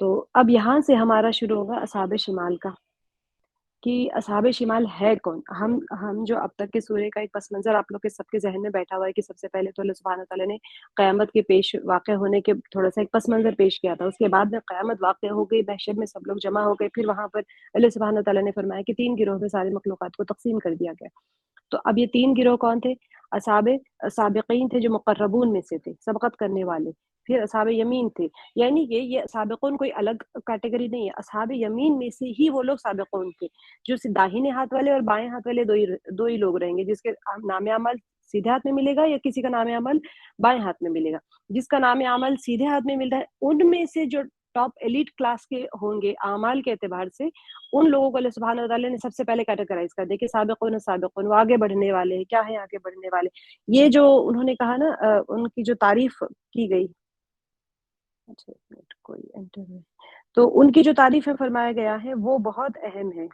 تو اب یہاں سے ہمارا شروع ہوگا اصحاب شمال کا، کہ اصحاب شمال ہے کون. ہم جو اب تک کے سورہ کا ایک پس منظر آپ لوگ کے سب کے ذہن میں بیٹھا ہوا ہے کہ سب سے پہلے تو اللہ سبحانہ تعالیٰ نے قیامت کے پیش واقع ہونے کے تھوڑا سا ایک پس منظر پیش کیا تھا. اس کے بعد میں قیامت واقع ہو گئی، محشر میں سب لوگ جمع ہو گئے، پھر وہاں پر اللہ سبحانہ تعالیٰ نے فرمایا کہ 3 گروہ میں ساری مخلوقات کو تقسیم کر دیا گیا. تو اب یہ 3 گروہ کون تھے؟ اصحاب سابقین تھے جو مقربون میں سے تھے، سبقت کرنے والے. پھر اصحاب یمین تھے، یعنی کہ یہ سابقون کوئی الگ کیٹیگری نہیں ہے، اصحاب یمین میں سے ہی وہ لوگ سابقون تھے جو داہنے ہاتھ والے اور بائیں ہاتھ والے دو ہی لوگ رہیں گے، جس کے نام عمل سیدھے ہاتھ میں ملے گا یا کسی کا نام عمل بائیں ہاتھ میں ملے گا. جس کا نام عمل سیدھے ہاتھ میں مل رہا ہے ان میں سے جو ٹاپ ایلیٹ کلاس کے ہوں گے اعمال کے اعتبار سے، ان لوگوں کو اللہ سبحانہ وتعالیٰ نے سب سے پہلے کیٹیگرائز کر دیا کہ سابقون سابقون، وہ آگے بڑھنے والے ہیں. کیا ہے آگے بڑھنے والے؟ یہ جو انہوں نے کہا نا ان کی جو تعریف کی گئی، اچھا ایک منٹ کوئی انٹر ہے، تو ان کی جو تعریف فرمایا گیا ہے وہ بہت اہم ہے.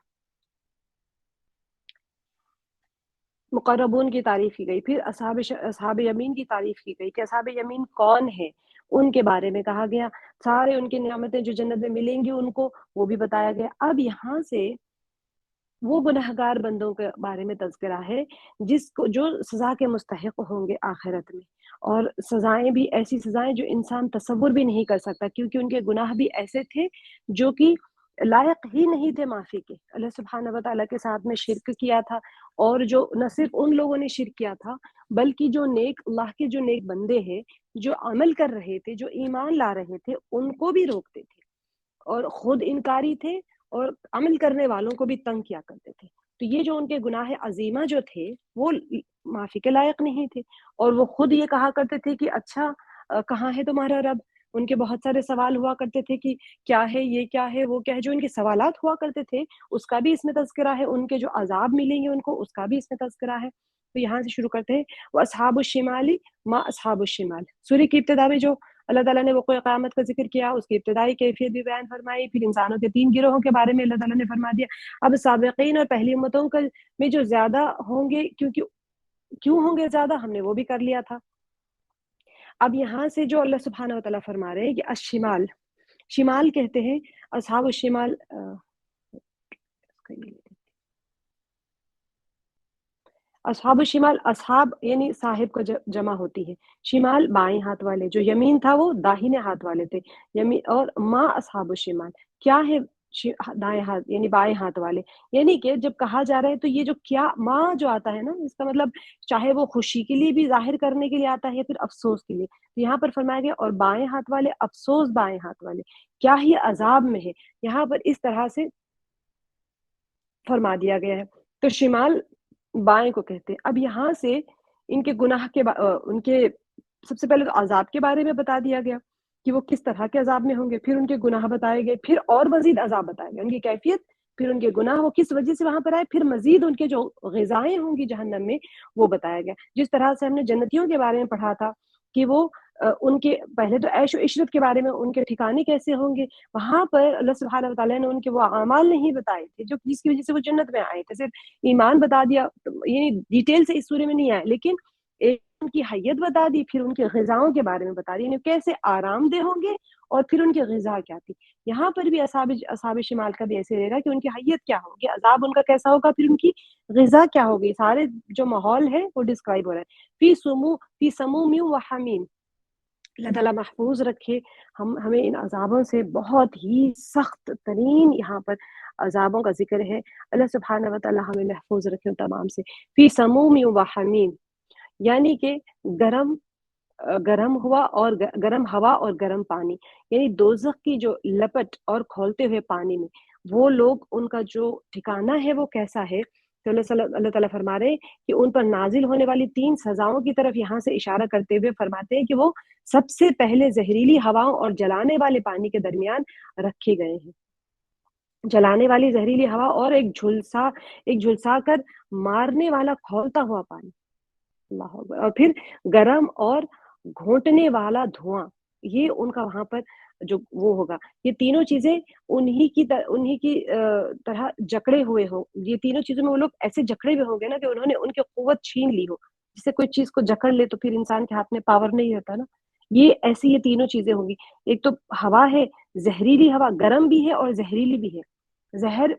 مقربون کی تعریف کی گئی، پھر اصحاب یمین کی تعریف کی گئی کہ اصحاب یمین کون ہے، ان کے بارے میں کہا گیا. سارے ان کی نعمتیں جو جنت میں ملیں گی ان کو وہ بھی بتایا گیا. اب یہاں سے وہ گنہگار بندوں کے بارے میں تذکرہ ہے جس کو جو سزا کے مستحق ہوں گے آخرت میں، اور سزائیں بھی ایسی سزائیں جو انسان تصور بھی نہیں کر سکتا، کیونکہ ان کے گناہ بھی ایسے تھے جو کہ لائق ہی نہیں تھے معافی کے. اللہ سبحانہ و تعالیٰ کے ساتھ میں شرک کیا تھا، اور جو نہ صرف ان لوگوں نے شرک کیا تھا بلکہ جو نیک اللہ کے جو نیک بندے ہیں جو عمل کر رہے تھے، جو ایمان لا رہے تھے، ان کو بھی روکتے تھے، اور خود انکاری تھے اور عمل کرنے والوں کو بھی تنگ کیا کرتے تھے. تو یہ جو ان کے گناہ عظیمہ جو تھے وہ معافی کے لائق نہیں تھے، اور وہ خود یہ کہا کرتے تھے کہ اچھا کہاں ہے تمہارا رب. ان کے بہت سارے سوال ہوا کرتے تھے کہ کیا ہے، یہ کیا ہے، وہ کیا ہے. جو ان کے سوالات ہوا کرتے تھے اس کا بھی اس میں تذکرہ ہے، ان کے جو عذاب ملیں گے ان کو اس کا بھی اس میں تذکرہ ہے. تو یہاں سے شروع کرتے ہیں وہ اصحاب الشمال ما اصحاب الشمال. سورہ کی ابتدا میں جو اللہ تعالیٰ نے وقوع قیامت کا ذکر کیا، اس کی ابتدائی کیفیت بھی بیان فرمائی، پھر انسانوں کے 3 گروہوں کے بارے میں اللہ تعالیٰ نے فرما دیا. اب سابقین اور پہلی امتوں کا میں جو زیادہ ہوں گے، کیوں ہوں گے زیادہ، ہم نے وہ بھی کر لیا تھا. اب یہاں سے جو اللہ سبحانہ وتعالیٰ فرما رہے ہیں کہ الشمال، شمال کہتے ہیں اصحاب الشمال. اصحاب الشمال، اصحاب یعنی صاحب کا جمع ہوتی ہے، شمال بائیں ہاتھ والے، جو یمین تھا وہ داہنے ہاتھ والے تھے یمین. اور ما اصحاب الشمال کیا ہے؟ دائیں ہاتھ یعنی بائیں ہاتھ والے. یعنی کہ جب کہا جا رہا ہے تو یہ جو کیا ما جو آتا ہے نا، اس کا مطلب چاہے وہ خوشی کے لیے بھی ظاہر کرنے کے لیے آتا ہے، پھر افسوس کے لیے. تو یہاں پر فرمایا گیا اور بائیں ہاتھ والے، افسوس بائیں ہاتھ والے، کیا ہی عذاب میں ہے. یہاں پر اس طرح سے فرما دیا گیا ہے. تو شمال بائیں کو کہتے ہیں. اب یہاں سے ان کے گناہ کے ان کے سب سے پہلے تو عذاب کے بارے میں بتا دیا گیا کہ وہ کس طرح کے عذاب میں ہوں گے، پھر ان کے گناہ بتائے گئے، پھر اور مزید عذاب بتائے گئے، ان کی کیفیت، پھر ان کے گناہ وہ کس وجہ سے وہاں پر آئے، پھر مزید ان کے جو غذائیں ہوں گی جہنم میں وہ بتایا گیا. جس طرح سے ہم نے جنتیوں کے بارے میں پڑھا تھا کہ وہ ان کے پہلے تو عیش و عشرت کے بارے میں ان کے ٹھکانے کیسے ہوں گے، وہاں پر اللہ سبحانہ وتعالیٰ نے ان کے وہ اعمال نہیں بتائے تھے جو جس کی وجہ سے وہ جنت میں آئے تھے. صرف ایمان بتا دیا، یعنی ڈیٹیل سے اس سورے میں نہیں آئے، لیکن ایک ان کی حیت بتا دی، پھر ان کے غذاؤں کے بارے میں بتا دی، یعنی کیسے آرام دہ ہوں گے اور پھر ان کی غذا کیا تھی. یہاں پر بھی اصحاب شمال کا بھی ایسے رہے گا کہ ان کی حیت کیا ہوگی، عذاب ان کا کیسا ہوگا، پھر ان کی غذا کیا ہوگی. سارے جو ماحول ہے وہ ڈسکرائب ہو رہا ہے. فی سموم و حمیم. اللہ تعالیٰ محفوظ رکھے ہمیں ان عذابوں سے. بہت ہی سخت ترین یہاں پر عذابوں کا ذکر ہے. اللہ سبحانہ و تعالیٰ ہمیں محفوظ رکھے ان تمام سے. فی سموم و حمیم، یعنی کہ گرم ہوا اور گرم ہوا اور گرم پانی، یعنی دوزخ کی جو لپٹ اور کھولتے ہوئے پانی میں وہ لوگ، ان کا جو ٹھکانہ ہے وہ کیسا ہے. تو اللہ تعالیٰ فرما رہے ہیں کہ ان پر نازل ہونے والی 3 سزاؤں کی طرف یہاں سے اشارہ کرتے ہوئے فرماتے ہیں کہ وہ سب سے پہلے زہریلی ہواؤں اور جلانے والے پانی کے درمیان رکھے گئے ہیں. جلانے والی زہریلی ہوا اور ایک جھلسا کر مارنے والا کھولتا ہوا پانی، اللہ اکبر، اور پھر گرم اور گھونٹنے والا دھواں، یہ ان کا وہاں پر جو وہ ہوگا. یہ تینوں چیزیں انہی کی طرح جکڑے ہوئے ہوں. یہ تینوں چیزوں میں وہ لوگ ایسے جکڑے ہوئے ہوں گے نا کہ انہوں نے ان کی قوت چھین لی ہو. جسے کوئی چیز کو جکڑ لے تو پھر انسان کے ہاتھ میں پاور نہیں رہتا نا. یہ ایسی یہ تینوں چیزیں ہوں گی. ایک تو ہوا ہے زہریلی ہوا گرم بھی ہے اور زہریلی بھی ہے. زہر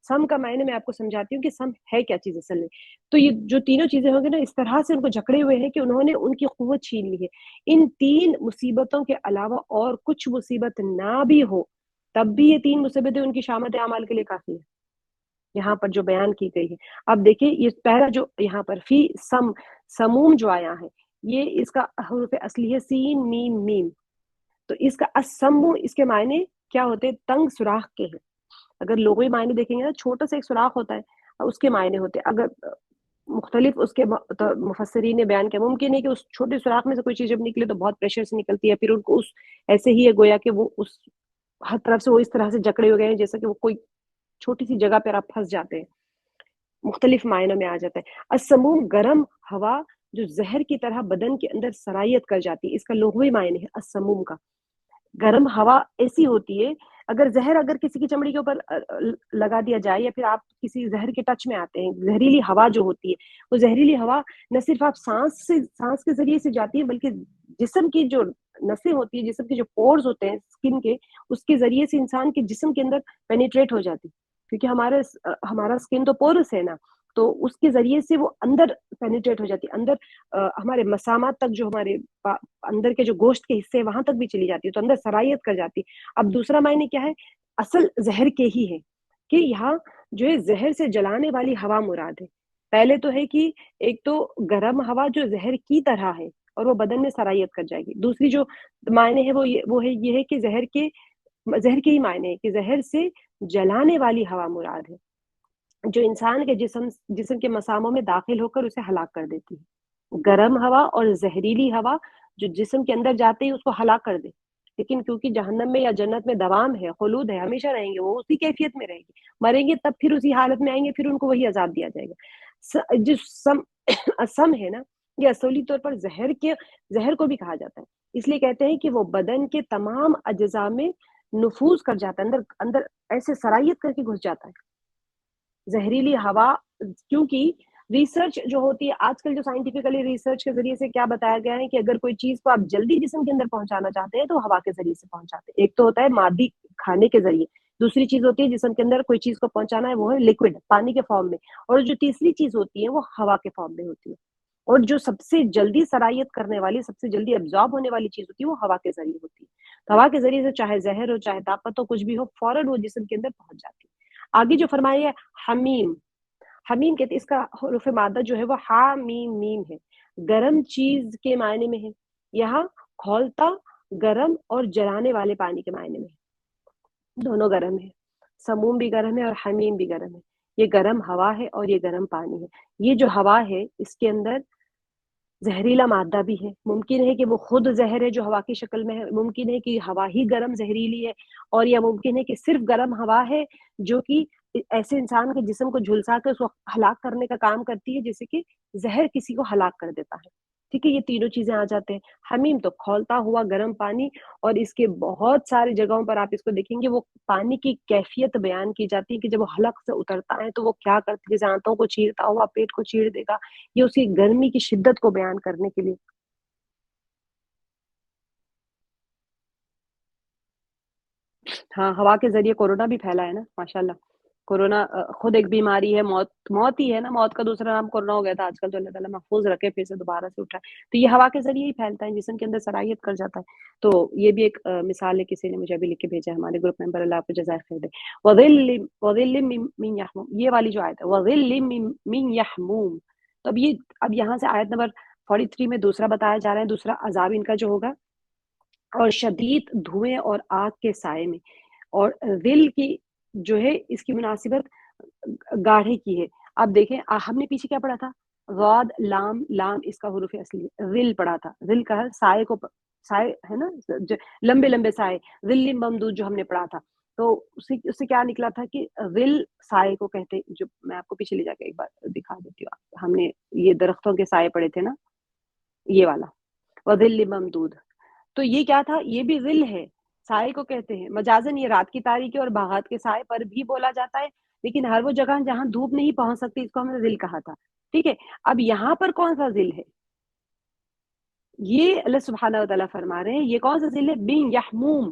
سم کا معنی میں آپ کو سمجھاتی ہوں کہ سم ہے کیا چیز اصل میں. تو یہ جو تینوں چیزیں ہوں گے نا اس طرح سے ان کو جکڑے ہوئے ہیں کہ انہوں نے ان کی قوت چھین لی ہے. ان 3 مصیبتوں کے علاوہ اور کچھ مصیبت نہ بھی ہو تب بھی یہ 3 مصیبتیں ان کی شامت اعمال کے لیے کافی ہے یہاں پر جو بیان کی گئی ہے. اب دیکھیں یہ پہلا جو یہاں پر فی سموم جو آیا ہے یہ اس کا حروف اصلی ہے سین میم میم. تو اس کا اسمو اس کے معنی کیا ہوتے ہیں؟ تنگ سوراخ کے ہیں. اگر لغوی معنی دیکھیں گے نا چھوٹا سا ایک سوراخ ہوتا ہے اس کے معنی ہوتے ہیں. اگر مختلف اس کے مفسرین نے بیان کیا ممکن ہے کہ اس چھوٹے سوراخ میں سے کوئی چیز جب نکلے تو بہت پریشر سے نکلتی ہے پھر ان کو اس ایسے ہی ہے گویا کہ وہ اس ہر طرف سے وہ اس طرح سے جکڑے ہو گئے ہیں جیسا کہ وہ کوئی چھوٹی سی جگہ پر آپ پھنس جاتے ہیں. مختلف معنوں میں آ جاتا ہے. السموم گرم ہوا جو زہر کی طرح بدن کے اندر سرایت کر جاتی ہے. اس کا لغوی معنی ہے السموم کا. گرم ہوا ایسی ہوتی ہے اگر زہر اگر کسی کی چمڑی کے اوپر لگا دیا جائے یا پھر آپ کسی زہر کے ٹچ میں آتے ہیں زہریلی ہوا جو ہوتی ہے وہ زہریلی ہوا نہ صرف آپ سانس کے ذریعے سے جاتی ہے بلکہ جسم کی جو نسیں ہوتی ہے جسم کے جو پورز ہوتے ہیں اسکن کے اس کے ذریعے سے انسان کے جسم کے اندر پینیٹریٹ ہو جاتی کیونکہ ہمارا اسکن تو پورس ہے نا تو اس کے ذریعے سے وہ اندر پینیٹریٹ ہو جاتی ہے اندر ہمارے مسامات تک جو ہمارے اندر کے جو گوشت کے حصے وہاں تک بھی چلی جاتی ہے تو اندر سرایت کر جاتی. اب دوسرا معنی کیا ہے اصل زہر کے ہی ہے کہ یہاں جو ہے زہر سے جلانے والی ہوا مراد ہے. پہلے تو ہے کہ ایک تو گرم ہوا جو زہر کی طرح ہے اور وہ بدن میں سرایت کر جائے گی. دوسری جو معنی ہے وہ ہے یہ ہے کہ زہر کے ہی معنی ہے کہ زہر سے جلانے والی ہوا مراد ہے جو انسان کے جسم کے مساموں میں داخل ہو کر اسے ہلاک کر دیتی ہے. گرم ہوا اور زہریلی ہوا جو جسم کے اندر جاتے ہی اس کو ہلاک کر دے لیکن کیونکہ جہنم میں یا جنت میں دوام ہے خلود ہے ہمیشہ رہیں گے وہ اسی کیفیت میں رہیں گے مریں گے تب پھر اسی حالت میں آئیں گے پھر ان کو وہی عذاب دیا جائے گا. جو سم ہے نا یہ اصولی طور پر زہر کو بھی کہا جاتا ہے اس لیے کہتے ہیں کہ وہ بدن کے تمام اجزاء میں نفوذ کر جاتا ہے اندر ایسے سرایت کر کے گھس جاتا ہے. زہریلی ہوا کیونکہ ریسرچ جو ہوتی ہے آج کل جو سائنٹیفکلی ریسرچ کے ذریعے سے کیا بتایا گیا ہے کہ اگر کوئی چیز کو آپ جلدی جسم کے اندر پہنچانا چاہتے ہیں تو ہوا کے ذریعے سے پہنچاتے ہیں. ایک تو ہوتا ہے مادی کھانے کے ذریعے دوسری چیز ہوتی ہے جسم کے اندر کوئی چیز کو پہنچانا ہے وہ ہے لکوڈ پانی کے فارم میں اور جو تیسری چیز ہوتی ہے وہ ہوا کے فارم میں ہوتی ہے اور جو سب سے جلدی سرایت کرنے والی سب سے جلدی ابزارب ہونے والی چیز ہوتی ہے وہ ہوا کے ذریعے ہوتی ہے. تو ہوا کے ذریعے سے چاہے زہر ہو چاہے طاقت ہو کچھ بھی ہو فوراً وہ جسم کے اندر پہنچ جاتی ہے. آگے جو فرمایا ہے حمیم کہتے اس کا حروف مادہ جو ہے وہ ہا میم میم ہے. گرم چیز کے معنی میں ہے یہاں کھولتا گرم اور جلانے والے پانی کے معنی میں ہے. دونوں گرم ہے سموم بھی گرم ہے اور حمیم بھی گرم ہے. یہ گرم ہوا ہے اور یہ گرم پانی ہے. یہ جو ہوا ہے اس کے اندر زہریلا مادہ بھی ہے ممکن ہے کہ وہ خود زہر ہے جو ہوا کی شکل میں ہے ممکن ہے کہ ہوا ہی گرم زہریلی ہے اور یا ممکن ہے کہ صرف گرم ہوا ہے جو کہ ایسے انسان کے جسم کو جھلسا کر اس کو ہلاک کرنے کا کام کرتی ہے جیسے کہ زہر کسی کو ہلاک کر دیتا ہے. ٹھیک ہے یہ تینوں چیزیں آ جاتے ہیں. حمیم تو کھولتا ہوا گرم پانی اور اس کے بہت ساری جگہوں پر آپ اس کو دیکھیں گے وہ پانی کی کیفیت بیان کی جاتی ہے کہ جب وہ حلق سے اترتا ہے تو وہ کیا کرتی ہے جیسے آنتوں کو چیرتا ہوا پیٹ کو چیر دے گا. یہ اس کی گرمی کی شدت کو بیان کرنے کے لیے ہاں ہوا کے ذریعے کورونا بھی پھیلا ہے نا ماشاءاللہ. کورونا خود ایک بیماری ہے موت ہی ہے نا موت کا دوسرا نام کورونا ہو گیا تھا آج کل تو اللہ تعالیٰ محفوظ رکھے پھر سے دوبارہ سے اٹھا ہے. تو یہ ہوا کے ذریعے ہی پھیلتا ہے جسم کے اندر سرایت کر جاتا ہے. تو یہ بھی ایک مثال ہے کسی نے مجھے ابھی لکھ کے بھیجا ہے ہمارے گروپ ممبر اللہ آپ کو جزائے خیر دے. وظل من یحموم یہ والی جو آیت ہے وظل من یحموم. تو اب یہاں سے آیت نمبر 43 میں دوسرا بتایا جا رہا ہے دوسرا عذاب ان کا جو ہوگا اور شدید دھوئیں اور آگ کے سائے میں اور ذل کی جو ہے اس کی مناسبت گاڑھے کی ہے. اب دیکھیں ہم نے پیچھے کیا پڑھا تھا غاد لام اس کا حروف اصلی ذل پڑھا تھا. ذل کا سائے کو سائے ہے نا لمبے لمبے سائے ذل ممدود جو ہم نے پڑھا تھا تو اس سے کیا نکلا تھا کہ ذل سائے کو کہتے جو میں آپ کو پیچھے لے جا کے ایک بار دکھا دیتی ہوں. ہم نے یہ درختوں کے سائے پڑھے تھے نا یہ والا وذل ممدود تو یہ کیا تھا یہ بھی ذل ہے سائے کو کہتے ہیں. مجازن یہ رات کی تاریکی اور باغات کے سائے پر بھی بولا جاتا ہے لیکن ہر وہ جگہ جہاں دھوپ نہیں پہنچ سکتی اس کو ہم نے ذل کہا تھا. ٹھیک ہے اب یہاں پر کون سا ذل ہے یہ اللہ سبحانہ و تعالیٰ فرما رہے ہیں یہ کون سا ذل ہے بن یحموم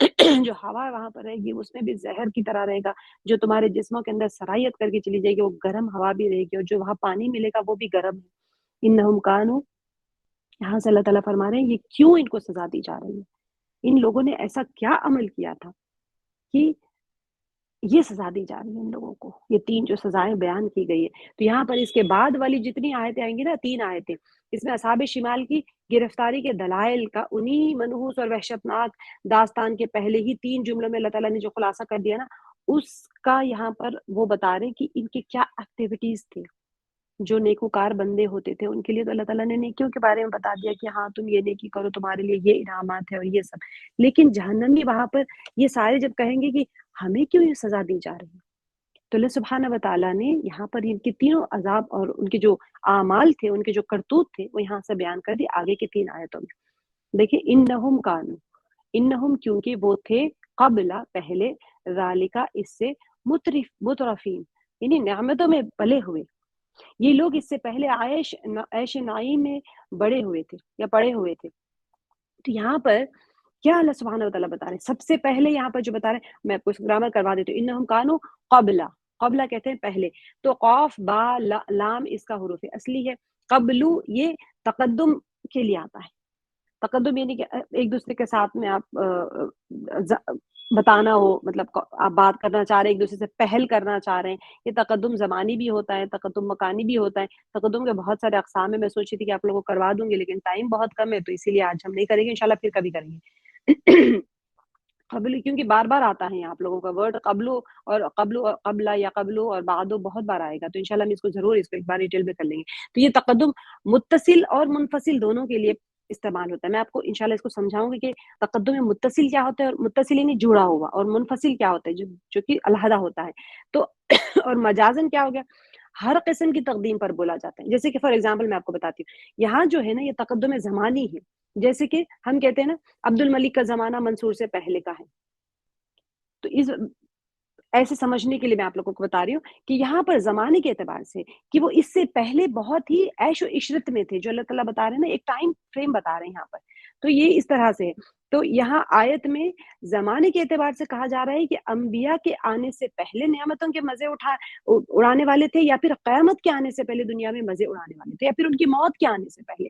جو ہوا وہاں پر رہے گی اس میں بھی زہر کی طرح رہے گا، جو تمہارے جسموں کے اندر سرایت کر کے چلی جائے گی وہ گرم ہوا بھی رہے گی، اور جو وہاں پانی ملے گا وہ بھی گرم ہے۔ انہم کانوا، یہاں سے اللہ تعالیٰ فرما رہے ہیں یہ کیوں ان کو سزا دی جا رہی ہے، ان لوگوں نے ایسا کیا عمل کیا تھا کہ یہ سزا دی جا رہی ہے ان لوگوں کو، یہ تین جو سزائیں بیان کی گئی ہے۔ تو یہاں پر اس کے بعد والی جتنی آیتیں آئیں گی نا، تین آیتیں، اس میں اصحاب شمال کی گرفتاری کے دلائل کا انہی منحوس اور وحشتناک داستان کے پہلے ہی تین جملوں میں اللہ تعالیٰ نے جو خلاصہ کر دیا نا، اس کا یہاں پر وہ بتا رہے ہیں کہ ان کے کیا ایکٹیویٹیز تھے۔ جو نیکوکار بندے ہوتے تھے ان کے لیے تو اللہ تعالیٰ نے نیکیوں کے بارے میں بتا دیا کہ ہاں تم یہ نیکی کرو، تمہارے لیے یہ انعامات ہے اور یہ سب، لیکن جہنمی وہاں پر یہ سارے جب کہیں گے کہ ہمیں کیوں یہ سزا دی جا رہی ہے، تو اللہ سبحانہ و تعالیٰ نے یہاں پر ان کے تینوں عذاب اور ان کے جو اعمال تھے، ان کے جو کرتوت تھے، وہ یہاں سے بیان کر دی آگے کی تین آیتوں میں۔ دیکھیں، انہم کانوا، انہم کیونکہ وہ تھے، قبل پہلے، ذالکا اس سے، مترفین یعنی نعمتوں میں پلے ہوئے، یہ لوگ اس سے پہلے عیش نعیم میں بڑے ہوئے تھے یا پڑے ہوئے تھے۔ تو یہاں پر کیا اللہ سبحانہ وتعالیٰ بتا رہے ہیں، سب سے پہلے یہاں پر جو بتا رہے ہیں، میں آپ کو گرامر کروا دیتی ہوں، انہم کانوا قبلا، قبلا کہتے ہیں پہلے، تو قاف با لام اس کا حروف اصلی ہے، قبلو یہ تقدم کے لیے آتا ہے، تقدم یعنی کہ ایک دوسرے کے ساتھ میں آپ بتانا ہو، مطلب آپ بات کرنا چاہ رہے ہیں، ایک دوسرے سے پہل کرنا چاہ رہے ہیں، یہ تقدم زمانی بھی ہوتا ہے، تقدم مکانی بھی ہوتا ہے، تقدم کے بہت سارے اقسام ہیں، میں سوچ رہی تھی کہ آپ لوگوں کو کروا دوں گی لیکن ٹائم بہت کم ہے تو اسی لیے آج ہم نہیں کریں گے، انشاءاللہ پھر کبھی کریں گے۔ قبل کیونکہ بار بار آتا ہے آپ لوگوں کا ورڈ، قبلو اور قبلو اور قبلہ یا قبلو اور بعدو بہت بار آئے گا، تو انشاءاللہ ہم اس کو ضرور اس کو ایک بار ڈیٹیل میں کر لیں گے۔ تو یہ تقدم متصل اور منفصل دونوں کے لیے استعمال ہوتا ہے، میں آپ کو انشاءاللہ اس کو سمجھاؤں گی کہ تقدم متصل کیا ہوتا ہے، اور متصل یعنی جڑا ہوا، اور منفصل کیا ہوتا ہے جو کہ علیحدہ ہوتا ہے۔ تو اور مجازن کیا ہو گیا، ہر قسم کی تقدیم پر بولا جاتا ہے، جیسے کہ فار ایگزامپل میں آپ کو بتاتی ہوں، یہاں جو ہے نا یہ تقدم زمانی ہے، جیسے کہ ہم کہتے ہیں نا عبد الملک کا زمانہ منصور سے پہلے کا ہے، تو اس ایسے سمجھنے کے لیے میں آپ لوگوں کو بتا رہی ہوں کہ یہاں پر زمانے کے اعتبار سے کہ وہ اس سے پہلے بہت ہی عیش و عشرت میں تھے، جو اللہ تعالیٰ بتا رہے ہیں نا، ایک ٹائم فریم بتا رہے ہیں یہاں پر، تو یہ اس طرح سے ہے۔ تو یہاں آیت میں زمانے کے اعتبار سے کہا جا رہا ہے کہ انبیاء کے آنے سے پہلے نعمتوں کے مزے اڑانے والے تھے، یا پھر قیامت کے آنے سے پہلے دنیا میں مزے اڑانے والے تھے، یا پھر ان کی موت کے آنے سے پہلے،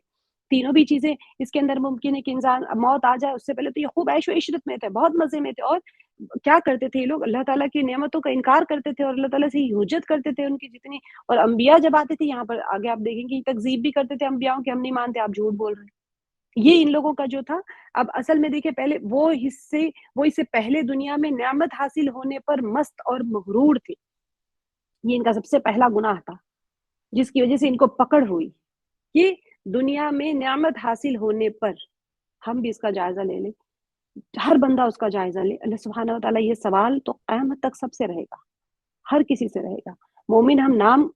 تینوں بھی چیزیں اس کے اندر ممکن ہے کہ انسان موت آ جائے، اس سے پہلے تو یہ خوب عیش و عشرت میں تھے، بہت مزے میں تھے، اور کیا کرتے تھے یہ لوگ، اللہ تعالیٰ کی نعمتوں کا انکار کرتے تھے اور اللہ تعالیٰ سے حجت کرتے تھے ان کی جتنی، اور انبیاء جب آتے تھے یہاں پر آگے آپ دیکھیں گے تکذیب بھی کرتے تھے انبیاءوں کے، ہم نہیں مانتے، آپ جھوٹ بول رہے ہیں، یہ ان لوگوں کا جو تھا۔ اب اصل میں دیکھیں پہلے وہ اس سے پہلے دنیا میں نعمت حاصل ہونے پر مست اور مغرور تھے، یہ ان کا سب سے پہلا گناہ تھا جس کی وجہ سے ان کو پکڑ ہوئی، کہ دنیا میں نعمت حاصل ہونے پر، ہم بھی اس کا جائزہ لے لیں، ہر بندہ اس کا جائزہ لے، اللہ سبحانہ و تعالیٰ یہ سوال تو قیامت تک سب سے رہے گا، ہر کسی سے رہے گا۔ مومن ہم نام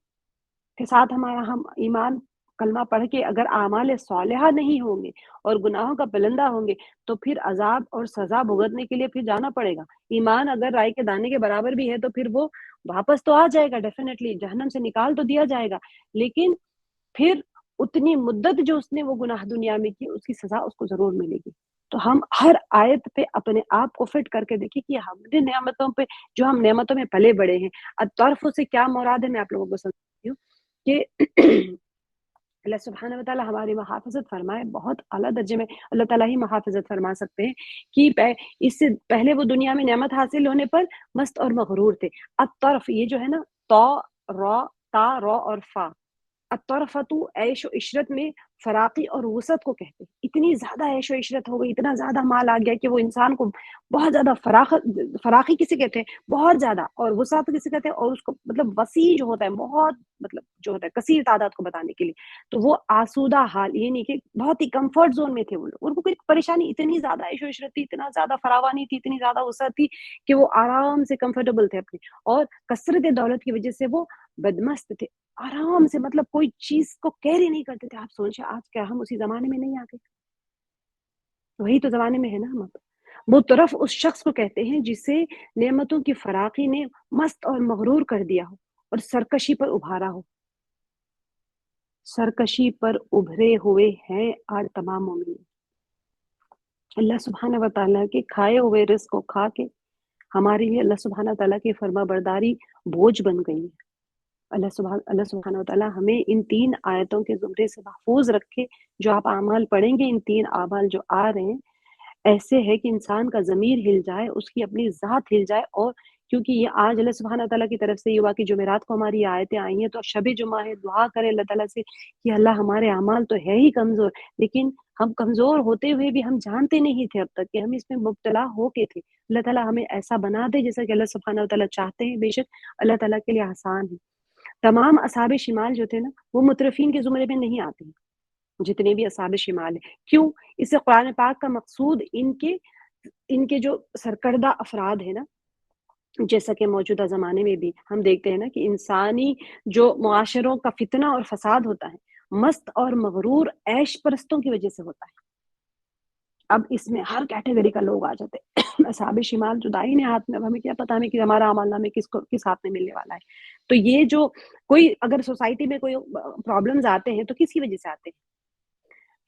کے ساتھ ہمارا ہم ایمان کلمہ پڑھ کے اگر اعمال صالحہ نہیں ہوں گے اور گناہوں کا پلندہ ہوں گے تو پھر عذاب اور سزا بھگتنے کے لیے پھر جانا پڑے گا۔ ایمان اگر رائے کے دانے کے برابر بھی ہے تو پھر وہ واپس تو آ جائے گا، ڈیفینیٹلی جہنم سے نکال تو دیا جائے گا، لیکن پھر اتنی مدت جو اس نے وہ گناہ دنیا میں کی اس کی سزا اس کو ضرور ملے گی۔ تو ہم ہر آیت پہ اپنے آپ کو فٹ کر کے دیکھیں کہ ہم نے نعمتوں پہ، جو ہم نعمتوں میں پلے بڑے ہیں، الطرف سے کیا مراد ہے میں آپ لوگوں کو سمجھتی ہوں کہ اللہ سبحانہ و تعالیٰ ہماری محافظت فرمائے، بہت اعلیٰ درجے میں اللہ تعالیٰ ہی محافظت فرما سکتے ہیں کہ اس سے پہلے وہ دنیا میں نعمت حاصل ہونے پر مست اور مغرور تھے۔ الطرف یہ جو ہے نا، تو را تا را اور فا، الطرفۃ عیش و عشرت میں فراقی اور وسعت کو کہتے ہیں، اتنی زیادہ عیش و عشرت ہو گئی، اتنا زیادہ مال آ گیا کہ وہ انسان کو بہت زیادہ فراخی کسے کہتے ہیں، بہت زیادہ، اور وسعت کسے کہتے ہیں، اور اس کو مطلب وسیع جو ہوتا ہے، بہت مطلب جو ہوتا ہے کثیر تعداد کو بتانے کے لیے، تو وہ آسودہ حال، یہ نہیں کہ بہت ہی کمفرٹ زون میں تھے وہ لوگ، ان کو کوئی پریشانی، اتنی زیادہ عیش و عشرت تھی، اتنا زیادہ فراوانی تھی، اتنی زیادہ وسعت تھی کہ وہ آرام سے کمفرٹیبل تھے اپنے، اور کثرت دولت کی وجہ سے وہ بدمست تھے، آرام سے، مطلب کوئی چیز کو کیری نہیں کرتے تھے۔ آپ سوچیں آج کیا ہم اسی زمانے میں نہیں آ گئے؟ وہی تو زمانے میں ہے نا ہم اب۔ وہ طرف اس شخص کو کہتے ہیں جسے نعمتوں کی فراقی نے مست اور مغرور کر دیا ہو اور سرکشی پر ابھارا ہو۔ سرکشی پر ابھرے ہوئے ہیں آج تمام مومن، اللہ سبحانہ و تعالیٰ کے کھائے ہوئے رزق کو کھا کے ہمارے لیے اللہ سبحانہ و تعالیٰ کی فرما برداری بوجھ بن گئی ہے۔ اللہ سبحانہ و تعالیٰ ہمیں ان 3 آیتوں کے زمرے سے محفوظ رکھے۔ جو آپ اعمال پڑھیں گے، ان 3 اعمال جو آ رہے ہیں، ایسے ہے کہ انسان کا ضمیر ہل جائے، اس کی اپنی ذات ہل جائے۔ اور کیونکہ یہ آج اللہ سبحانہ تعالیٰ کی طرف سے یہ ہوا کہ جمعرات کو ہماری آیتیں آئی ہیں، تو شب جمعہ ہے، دعا کریں اللہ تعالیٰ سے کہ اللہ ہمارے اعمال تو ہے ہی کمزور، لیکن ہم کمزور ہوتے ہوئے بھی ہم جانتے نہیں تھے اب تک کہ ہم اس میں مبتلا ہو کے تھے۔ اللہ تعالیٰ ہمیں ایسا بنا دے جیسا کہ اللہ سبحانہ تعالیٰ چاہتے ہیں، بے شک اللہ تعالیٰ کے لیے آسان ہے۔ تمام اصحاب شمال جو تھے نا، وہ مترفین کے زمرے میں نہیں آتے ہیں، جتنے بھی اصحاب شمال ہیں۔ کیوں؟ اس سے قرآن پاک کا مقصود ان کے جو سرکردہ افراد ہیں نا، جیسا کہ موجودہ زمانے میں بھی ہم دیکھتے ہیں نا کہ انسانی جو معاشروں کا فتنہ اور فساد ہوتا ہے، مست اور مغرور عیش پرستوں کی وجہ سے ہوتا ہے۔ اب اس میں ہر کیٹیگری کا لوگ آ جاتے ہیں۔ اصحاب شمال جو دائیں ہاتھ میں، اب ہمیں کیا پتا ہمیں کہ ہمارا عمل نامہ کس ہاتھ میں ملنے والا ہے۔ تو یہ جو کوئی اگر سوسائٹی میں کوئی پرابلمز آتے ہیں تو کس کی وجہ سے آتے ہیں؟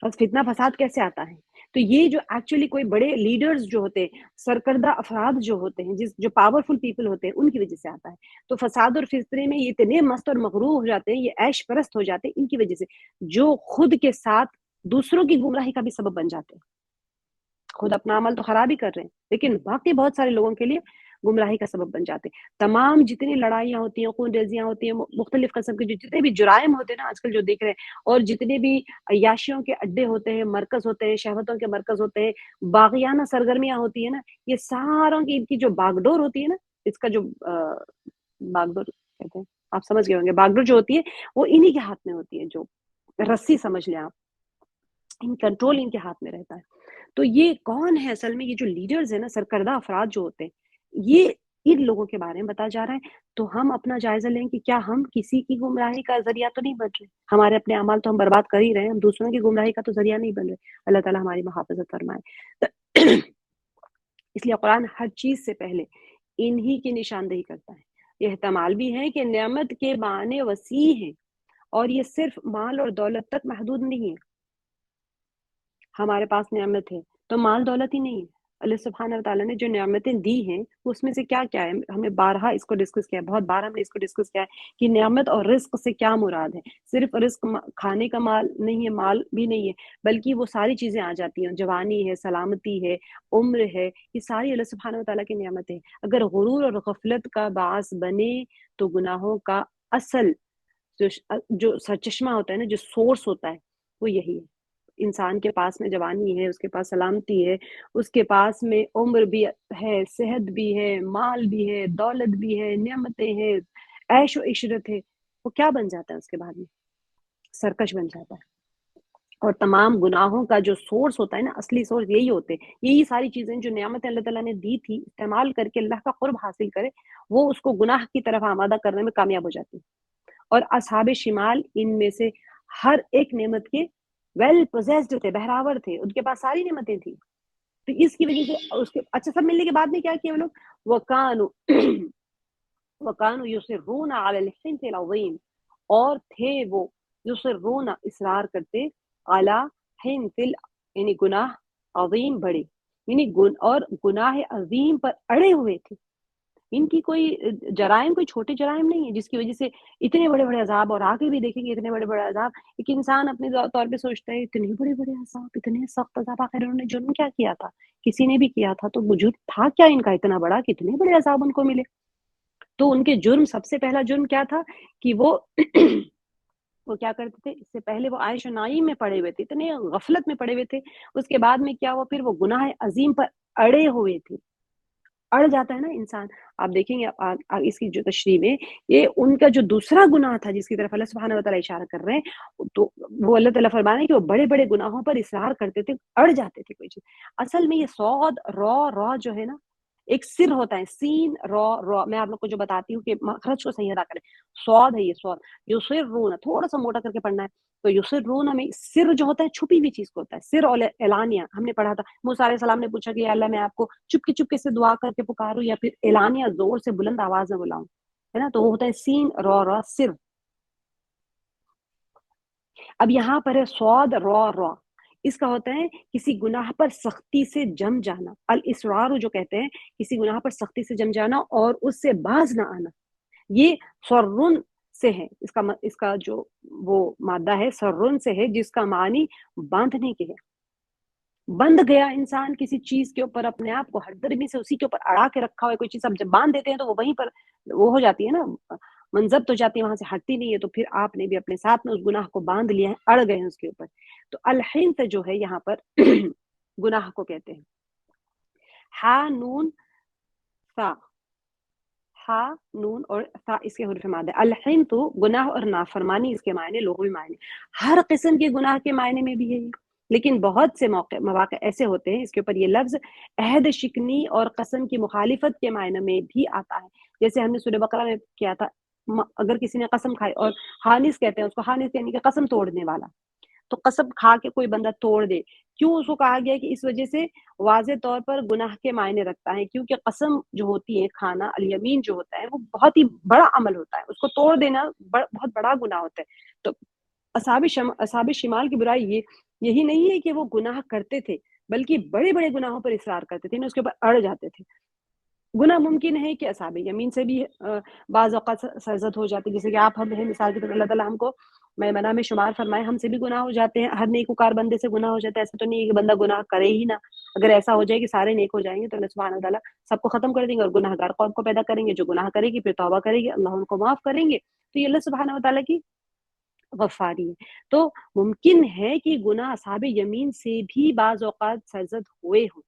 بس فتنہ فساد کیسے آتا ہے؟ تو یہ جو ایکچولی کوئی بڑے لیڈرز جو ہوتے ہیں، سرکردہ افراد جو ہوتے ہیں، جو پاورفل پیپل ہوتے ہیں، ان کی وجہ سے آتا ہے۔ تو فساد اور فطرے میں یہ اتنے مست اور مغرور ہو جاتے ہیں، یہ عیش پرست ہو جاتے ہیں ان کی وجہ سے، جو خود کے ساتھ دوسروں کی گمراہی کا بھی سبب بن جاتے ہیں۔ خود اپنا عمل تو خراب ہی کر رہے ہیں، لیکن باقی بہت سارے لوگوں کے لیے گمراہی کا سبب بن جاتے ہیں۔ تمام جتنی لڑائیاں ہوتی ہیں، خون ریزیاں ہوتی ہیں، مختلف قسم کے جتنے بھی جرائم ہوتے ہیں نا آج کل جو دیکھ رہے ہیں، اور جتنے بھی عیاشیوں کے اڈے ہوتے ہیں، مرکز ہوتے ہیں، شہوتوں کے مرکز ہوتے ہیں، باغیانہ سرگرمیاں ہوتی ہیں نا، یہ ساروں کی ان کی جو باغڈور ہوتی ہے نا، اس کا جو باغڈور کہتے ہیں، آپ سمجھ گئے ہوں گے، باغڈور جو ہوتی ہے وہ انہی کے ہاتھ میں ہوتی ہے، جو رسی سمجھ لیں آپ، ان کنٹرول ان کے ہاتھ میں رہتا ہے۔ تو یہ کون ہے اصل میں؟ یہ جو لیڈرز ہیں نا، سرکردہ افراد جو ہوتے ہیں، یہ ان لوگوں کے بارے میں بتایا جا رہا ہے۔ تو ہم اپنا جائزہ لیں کہ کیا ہم کسی کی گمراہی کا ذریعہ تو نہیں بن رہے؟ ہمارے اپنے اعمال تو ہم برباد کر ہی رہے ہیں، ہم دوسروں کی گمراہی کا تو ذریعہ نہیں بن رہے۔ اللہ تعالیٰ ہماری محافظت فرمائے۔ تو اس لیے قرآن ہر چیز سے پہلے انہی کی نشاندہی کرتا ہے۔ یہ احتمال بھی ہے کہ نعمت کے معنی وسیع ہیں، اور یہ صرف مال اور دولت تک محدود نہیں ہے۔ ہمارے پاس نعمت ہے تو مال دولت ہی نہیں ہے۔ اللہ سبحانہ وتعالیٰ نے جو نعمتیں دی ہیں اس میں سے کیا کیا ہے؟ ہمیں بارہا اس کو ڈسکس کیا ہے، بہت بار ہم نے اس کو ڈسکس کیا ہے کہ نعمت اور رزق سے کیا مراد ہے۔ صرف رزق کھانے کا مال نہیں ہے، مال بھی نہیں ہے، بلکہ وہ ساری چیزیں آ جاتی ہیں، جوانی ہے، سلامتی ہے، عمر ہے، یہ ساری اللہ سبحانہ وتعالیٰ کی نعمتیں ہیں۔ اگر غرور اور غفلت کا باعث بنے تو گناہوں کا اصل جو سرچشمہ ہوتا ہے نا، جو سورس ہوتا ہے، وہ یہی ہے۔ انسان کے پاس میں جوانی ہے، اس کے پاس سلامتی ہے، اس کے پاس میں عمر بھی ہے، صحت بھی ہے، مال بھی ہے، دولت بھی ہے، نعمتیں ہیں، عیش و عشرت ہے، وہ کیا بن جاتا ہے اس کے بعد میں؟ سرکش بن جاتا ہے۔ اور تمام گناہوں کا جو سورس ہوتا ہے نا، اصلی سورس یہی ہوتے ہیں۔ یہی ساری چیزیں جو نعمت اللہ تعالیٰ نے دی تھی، استعمال کر کے اللہ کا قرب حاصل کرے، وہ اس کو گناہ کی طرف آمادہ کرنے میں کامیاب ہو جاتی ہے۔ اور اصحاب شمال ان میں سے ہر ایک نعمت کے ویل پوزیسڈ تھے، بہراور تھے، ان کے پاس ساری نعمتیں تھیں۔ تو اس کی وجہ سے اس کے اچھا سب ملنے کے بعد میں کیا کیا وہ لوگ؟ وَكَانُوا يُصِرُّونَ عَلَى الْحِنْثِ الْعَظِيمِ، اور تھے وہ یصرون اصرار کرتے، علی حنث یعنی گناہ عظیم بڑے، یعنی اور گناہ عظیم پر اڑے ہوئے تھے۔ ان کی کوئی جرائم کوئی چھوٹے جرائم نہیں ہے جس کی وجہ سے اتنے بڑے بڑے عذاب، اور آگے بھی دیکھیں گے اتنے بڑے بڑے عذاب۔ ایک انسان اپنے طور پہ سوچتا ہے اتنے بڑے بڑے عذاب، اتنے سخت عذاب، آخر انہوں نے جرم کیا کیا تھا؟ کسی نے بھی کیا تھا تو وہ جرم تھا کیا ان کا اتنا بڑا کہ اتنے بڑے عذاب ان کو ملے؟ تو ان کے جرم، سب سے پہلا جرم کیا تھا کہ وہ وہ کیا کرتے تھے؟ اس سے پہلے وہ عیش و نعیم میں پڑے ہوئے تھے، اتنے غفلت میں پڑے ہوئے تھے۔ اس کے بعد میں کیا ہوا؟ پھر وہ گناہ عظیم پر اڑے ہوئے تھے۔ اڑ جاتا ہے نا انسان، آپ دیکھیں گے اس کی جو تشریح میں، یہ ان کا جو دوسرا گناہ تھا جس کی طرف اللہ سبحانہ وتعالیٰ اشارہ کر رہے ہیں، تو وہ اللہ تعالیٰ فرما رہے ہیں کہ وہ بڑے بڑے گناہوں پر اصرار کرتے تھے، اڑ جاتے تھے کوئی چیز۔ اصل میں یہ صاد را جو ہے نا، ایک سر ہوتا ہے، سین را، میں آپ لوگ کو جو بتاتی ہوں کہ مخرج کو صحیح ادا کریں۔ صاد ہے یہ صاد، یصرون تھوڑا سا موٹا کر کے پڑھنا ہے، تو یصرون میں سر جو ہوتا ہے چھپی ہوئی چیز کو ہوتا ہے، سر اور اعلانیہ ہم نے پڑھا تھا۔ موسیٰ علیہ السلام نے پوچھا کہ یا اللہ میں آپ کو چپکے سے دعا کر کے پکاروں یا پھر اعلانیہ زور سے بلند آواز میں بلاؤں، ہے نا؟ تو وہ ہوتا ہے سین را سر۔ اب یہاں پر ہے صاد را، اس کا ہوتا ہے کسی گناہ پر سختی سے جم جانا. الاسرار جو کہتے ہیں کسی گناہ پر سختی سے جم جانا اور اس سے باز نہ آنا. یہ سرن سے ہے، اس کا جو وہ مادہ ہے سرن سے ہے، جس کا معنی باندھنے کے ہے. بند گیا انسان کسی چیز کے اوپر، اپنے آپ کو ہر درمی سے اسی کے اوپر اڑا کے رکھا ہوا ہے کوئی چیز، اب جب باندھ دیتے ہیں تو وہ وہیں پر وہ ہو جاتی ہے نا، منضبط ہو جاتی ہے، وہاں سے ہٹتی نہیں ہے. تو پھر آپ نے بھی اپنے ساتھ میں اس گناہ کو باندھ لیا ہے، اڑ گئے ہیں اس کے اوپر. تو الحنث جو ہے یہاں پر گناہ کو کہتے ہیں. ہا نون سا، ہا نون اور سا اس کے حروف مادہ. الحنث تو گناہ اور نافرمانی اس کے معنی لغوی معنی. ہر قسم کے گناہ کے معنی میں بھی ہے یہ، لیکن بہت سے مواقع ایسے ہوتے ہیں اس کے اوپر یہ لفظ عہد شکنی اور قسم کی مخالفت کے معنی میں بھی آتا ہے. جیسے ہم نے سورہ بقرہ میں کیا تھا، اگر کسی نے قسم کھائی، اور حانث کہتے ہیں اس کو، حانث یعنی کہ قسم توڑنے والا. تو قسم کھا کے کوئی بندہ توڑ دے، کیوں اس کو کہا گیا کہ اس وجہ سے واضح طور پر گناہ کے معنی رکھتا ہے، کیونکہ قسم جو ہوتی ہے کھانا، الیمین جو ہوتا ہے وہ بہت ہی بڑا عمل ہوتا ہے، اس کو توڑ دینا بہت بڑا گناہ ہوتا ہے. تو اصحاب شمال کی برائی یہی نہیں ہے کہ وہ گناہ کرتے تھے، بلکہ بڑے بڑے گناہوں پر اصرار کرتے تھے، اس کے اوپر اڑ جاتے تھے. گناہ ممکن ہے کہ اصحاب یمین سے بھی بعض اوقات سرزد ہو جاتی، جیسے کہ آپ ہم ہیں مثال کے طور پر، اللہ تعالیٰ ہم کو میمنہ میں شمار فرمائے، ہم سے بھی گناہ ہو جاتے ہیں. ہر نیکوکار بندے سے گناہ ہو جاتا ہے، ایسا تو نہیں ہے کہ بندہ گناہ کرے ہی نہ. اگر ایسا ہو جائے کہ سارے نیک ہو جائیں گے تو اللہ سبحانہ وتعالیٰ سب کو ختم کر دیں گے اور گناہ گار قوم کو پیدا کریں گے جو گناہ کرے گی پھر توبہ کرے گی، اللہ ان کو معاف کریں گے. تو یہ اللہ سبحانہ وتعالیٰ کی غفاری ہے. تو ممکن ہے کہ گناہ اصحاب یمین سے بھی بعض اوقات سرزد ہوئے ہوں،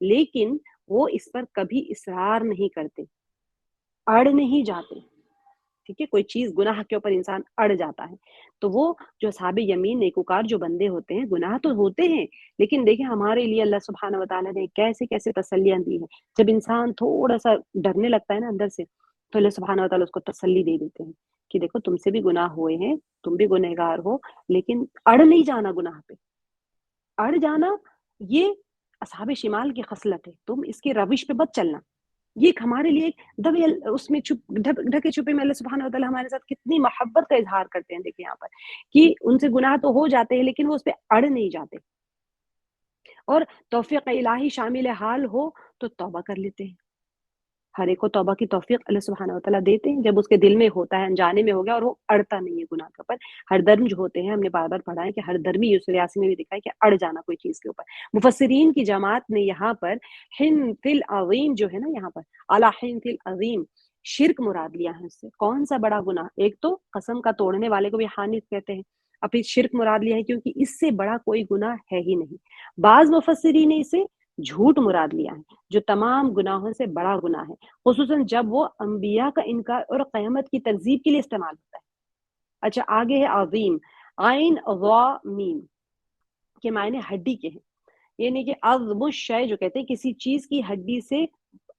لیکن وہ اس پر کبھی اصرار نہیں کرتے، اڑ نہیں جاتے. ٹھیک ہے، کوئی چیز گناہ کے اوپر انسان اڑ جاتا ہے تو وہ جو اصحاب یمین نیکوکار جو بندے ہوتے ہیں، گناہ تو ہوتے ہیں، لیکن دیکھیں ہمارے لیے اللہ سبحانہ وتعالیٰ نے کیسے کیسے تسلیاں دی ہیں. جب انسان تھوڑا سا ڈرنے لگتا ہے نا اندر سے، تو اللہ سبحانہ وتعالیٰ اس کو تسلی دے دیتے ہیں کہ دیکھو تم سے بھی گناہ ہوئے ہیں، تم بھی گنہگار ہو، لیکن اڑ نہیں جانا گناہ پہ. اڑ جانا یہ اصحاب شمال کی خصلت ہے، تم اس کی روش پہ مت چلنا. یہ ہمارے لیے دبے اس میں ڈھکے چھپے میں اللہ سبحانہ وتعالیٰ ہمارے ساتھ کتنی محبت کا اظہار کرتے ہیں. دیکھیں یہاں پر کہ ان سے گناہ تو ہو جاتے ہیں لیکن وہ اس پہ اڑ نہیں جاتے، اور توفیق الہی شامل حال ہو تو توبہ کر لیتے ہیں. ہر ایک کو توبہ کی توفیق اللہ سبحانہ وتعالیٰ دیتے ہیں جب اس کے دل میں ہوتا ہے، انجانے میں ہو گیا اور وہ اڑتا نہیں ہے گناہ کے اوپر. ہر درم جو ہوتے ہیں، ہم نے بار بار پڑھا ہے کہ ہر درمی یوسف یاسین میں بھی دکھا ہے کہ اڑ جانا کوئی چیز کے اوپر. مفسرین کی جماعت نے یہاں پر حنث العظیم جو ہے نا، یہاں پر اعلیٰ حنث العظیم شرک مراد لیا ہے. اس سے کون سا بڑا گناہ؟ ایک تو قسم کا توڑنے والے کو بھی حانث کہتے ہیں، اب پھر شرک مراد لیا ہے کیونکہ اس سے بڑا کوئی گناہ ہے ہی نہیں. بعض مفسرین نے اسے جھوٹ مراد لیا ہے جو تمام گناہوں سے بڑا گناہ ہے، خصوصاً جب وہ انبیاء کا انکار اور قیامت کی تکذیب کے لیے استعمال ہوتا ہے. اچھا آگے ہے عظیم، عین ضا میم کے معنی ہڈی کے ہیں، یعنی کہ عظم الشیء جو کہتے ہیں کسی چیز کی ہڈی سے،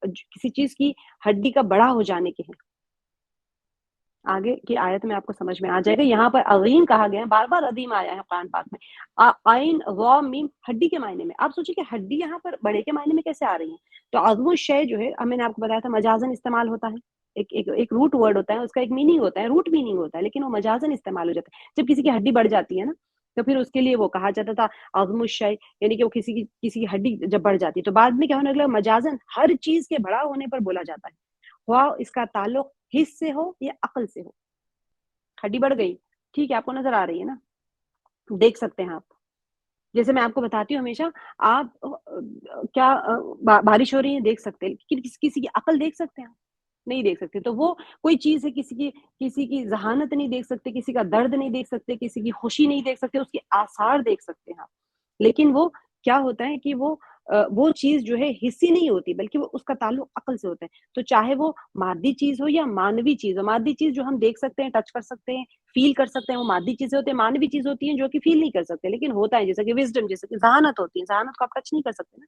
کسی چیز کی ہڈی کا بڑا ہو جانے کے ہیں. آگے کی آیت میں آپ کو سمجھ میں آ جائے گا. یہاں پر عظیم کہا گیا ہے، بار بار عظیم آیا ہے قرآن پاک میں. عین ضا میم ہڈی کے معنی میں. آپ سوچیں کہ ہڈی یہاں پر بڑے کے معنی میں کیسے آ رہی ہے؟ تو عظم الشیء جو ہے، میں نے آپ کو بتایا تھا مجازن استعمال ہوتا ہے، ایک روٹ ورڈ ہوتا ہے، اس کا ایک میننگ ہوتا ہے، روٹ میننگ ہوتا ہے، لیکن وہ مجازن استعمال ہو جاتا ہے. جب کسی کی ہڈی بڑھ جاتی ہے نا تو پھر اس کے لیے وہ کہا جاتا تھا عظم الشیء، یعنی کہ وہ کسی کی ہڈی جب بڑھ جاتی ہے. تو بعد میں کیا ہونے لگا، مجازن ہر چیز کے بڑا ہونے پر بولا جاتا ہے، خواہ اس کا تعلق حس سے ہو یا عقل سے ہو. ہڈی بڑھ گئی، ٹھیک ہے، آپ کو نظر آ رہی ہے نا، دیکھ سکتے ہیں آپ. جیسے میں آپ کو بتاتی ہوں ہمیشہ، آپ کیا بارش ہو رہی ہے دیکھ سکتے ہیں، لیکن کسی کی عقل دیکھ سکتے ہیں؟ نہیں دیکھ سکتے. تو وہ کوئی چیز ہے، کسی کی ذہانت نہیں دیکھ سکتے، کسی کا درد نہیں دیکھ سکتے، کسی کی خوشی نہیں دیکھ سکتے، اس کے آثار دیکھ سکتے ہیں آپ. لیکن وہ کیا ہوتا ہے کہ وہ چیز جو ہے حسی نہیں ہوتی، بلکہ وہ اس کا تعلق عقل سے ہوتا ہے. تو چاہے وہ مادی چیز ہو یا مانوی چیز ہو، مادی چیز جو ہم دیکھ سکتے ہیں، ٹچ کر سکتے ہیں، فیل کر سکتے ہیں، وہ مادی چیزیں ہوتی ہیں. مانوی چیز ہوتی ہیں جو کہ فیل نہیں کر سکتے لیکن ہوتا ہے، جیسے کہ وزڈم، جیسے کہ ذہانت ہوتی ہے، ذہانت کو آپ ٹچ نہیں کر سکتے نا.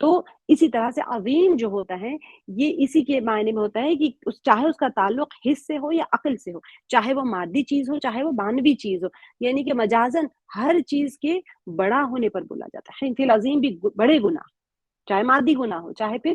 تو اسی طرح سے عظیم جو ہوتا ہے یہ اسی کے معنی میں ہوتا ہے کہ چاہے اس کا تعلق حس سے ہو یا عقل سے ہو، چاہے وہ مادی چیز ہو چاہے وہ مانوی چیز ہو، یعنی کہ مجازن ہر چیز کے بڑا ہونے پر بولا جاتا ہے. حنث العظیم بھی بڑے گناہ، چاہے مادی گناہ ہو چاہے پھر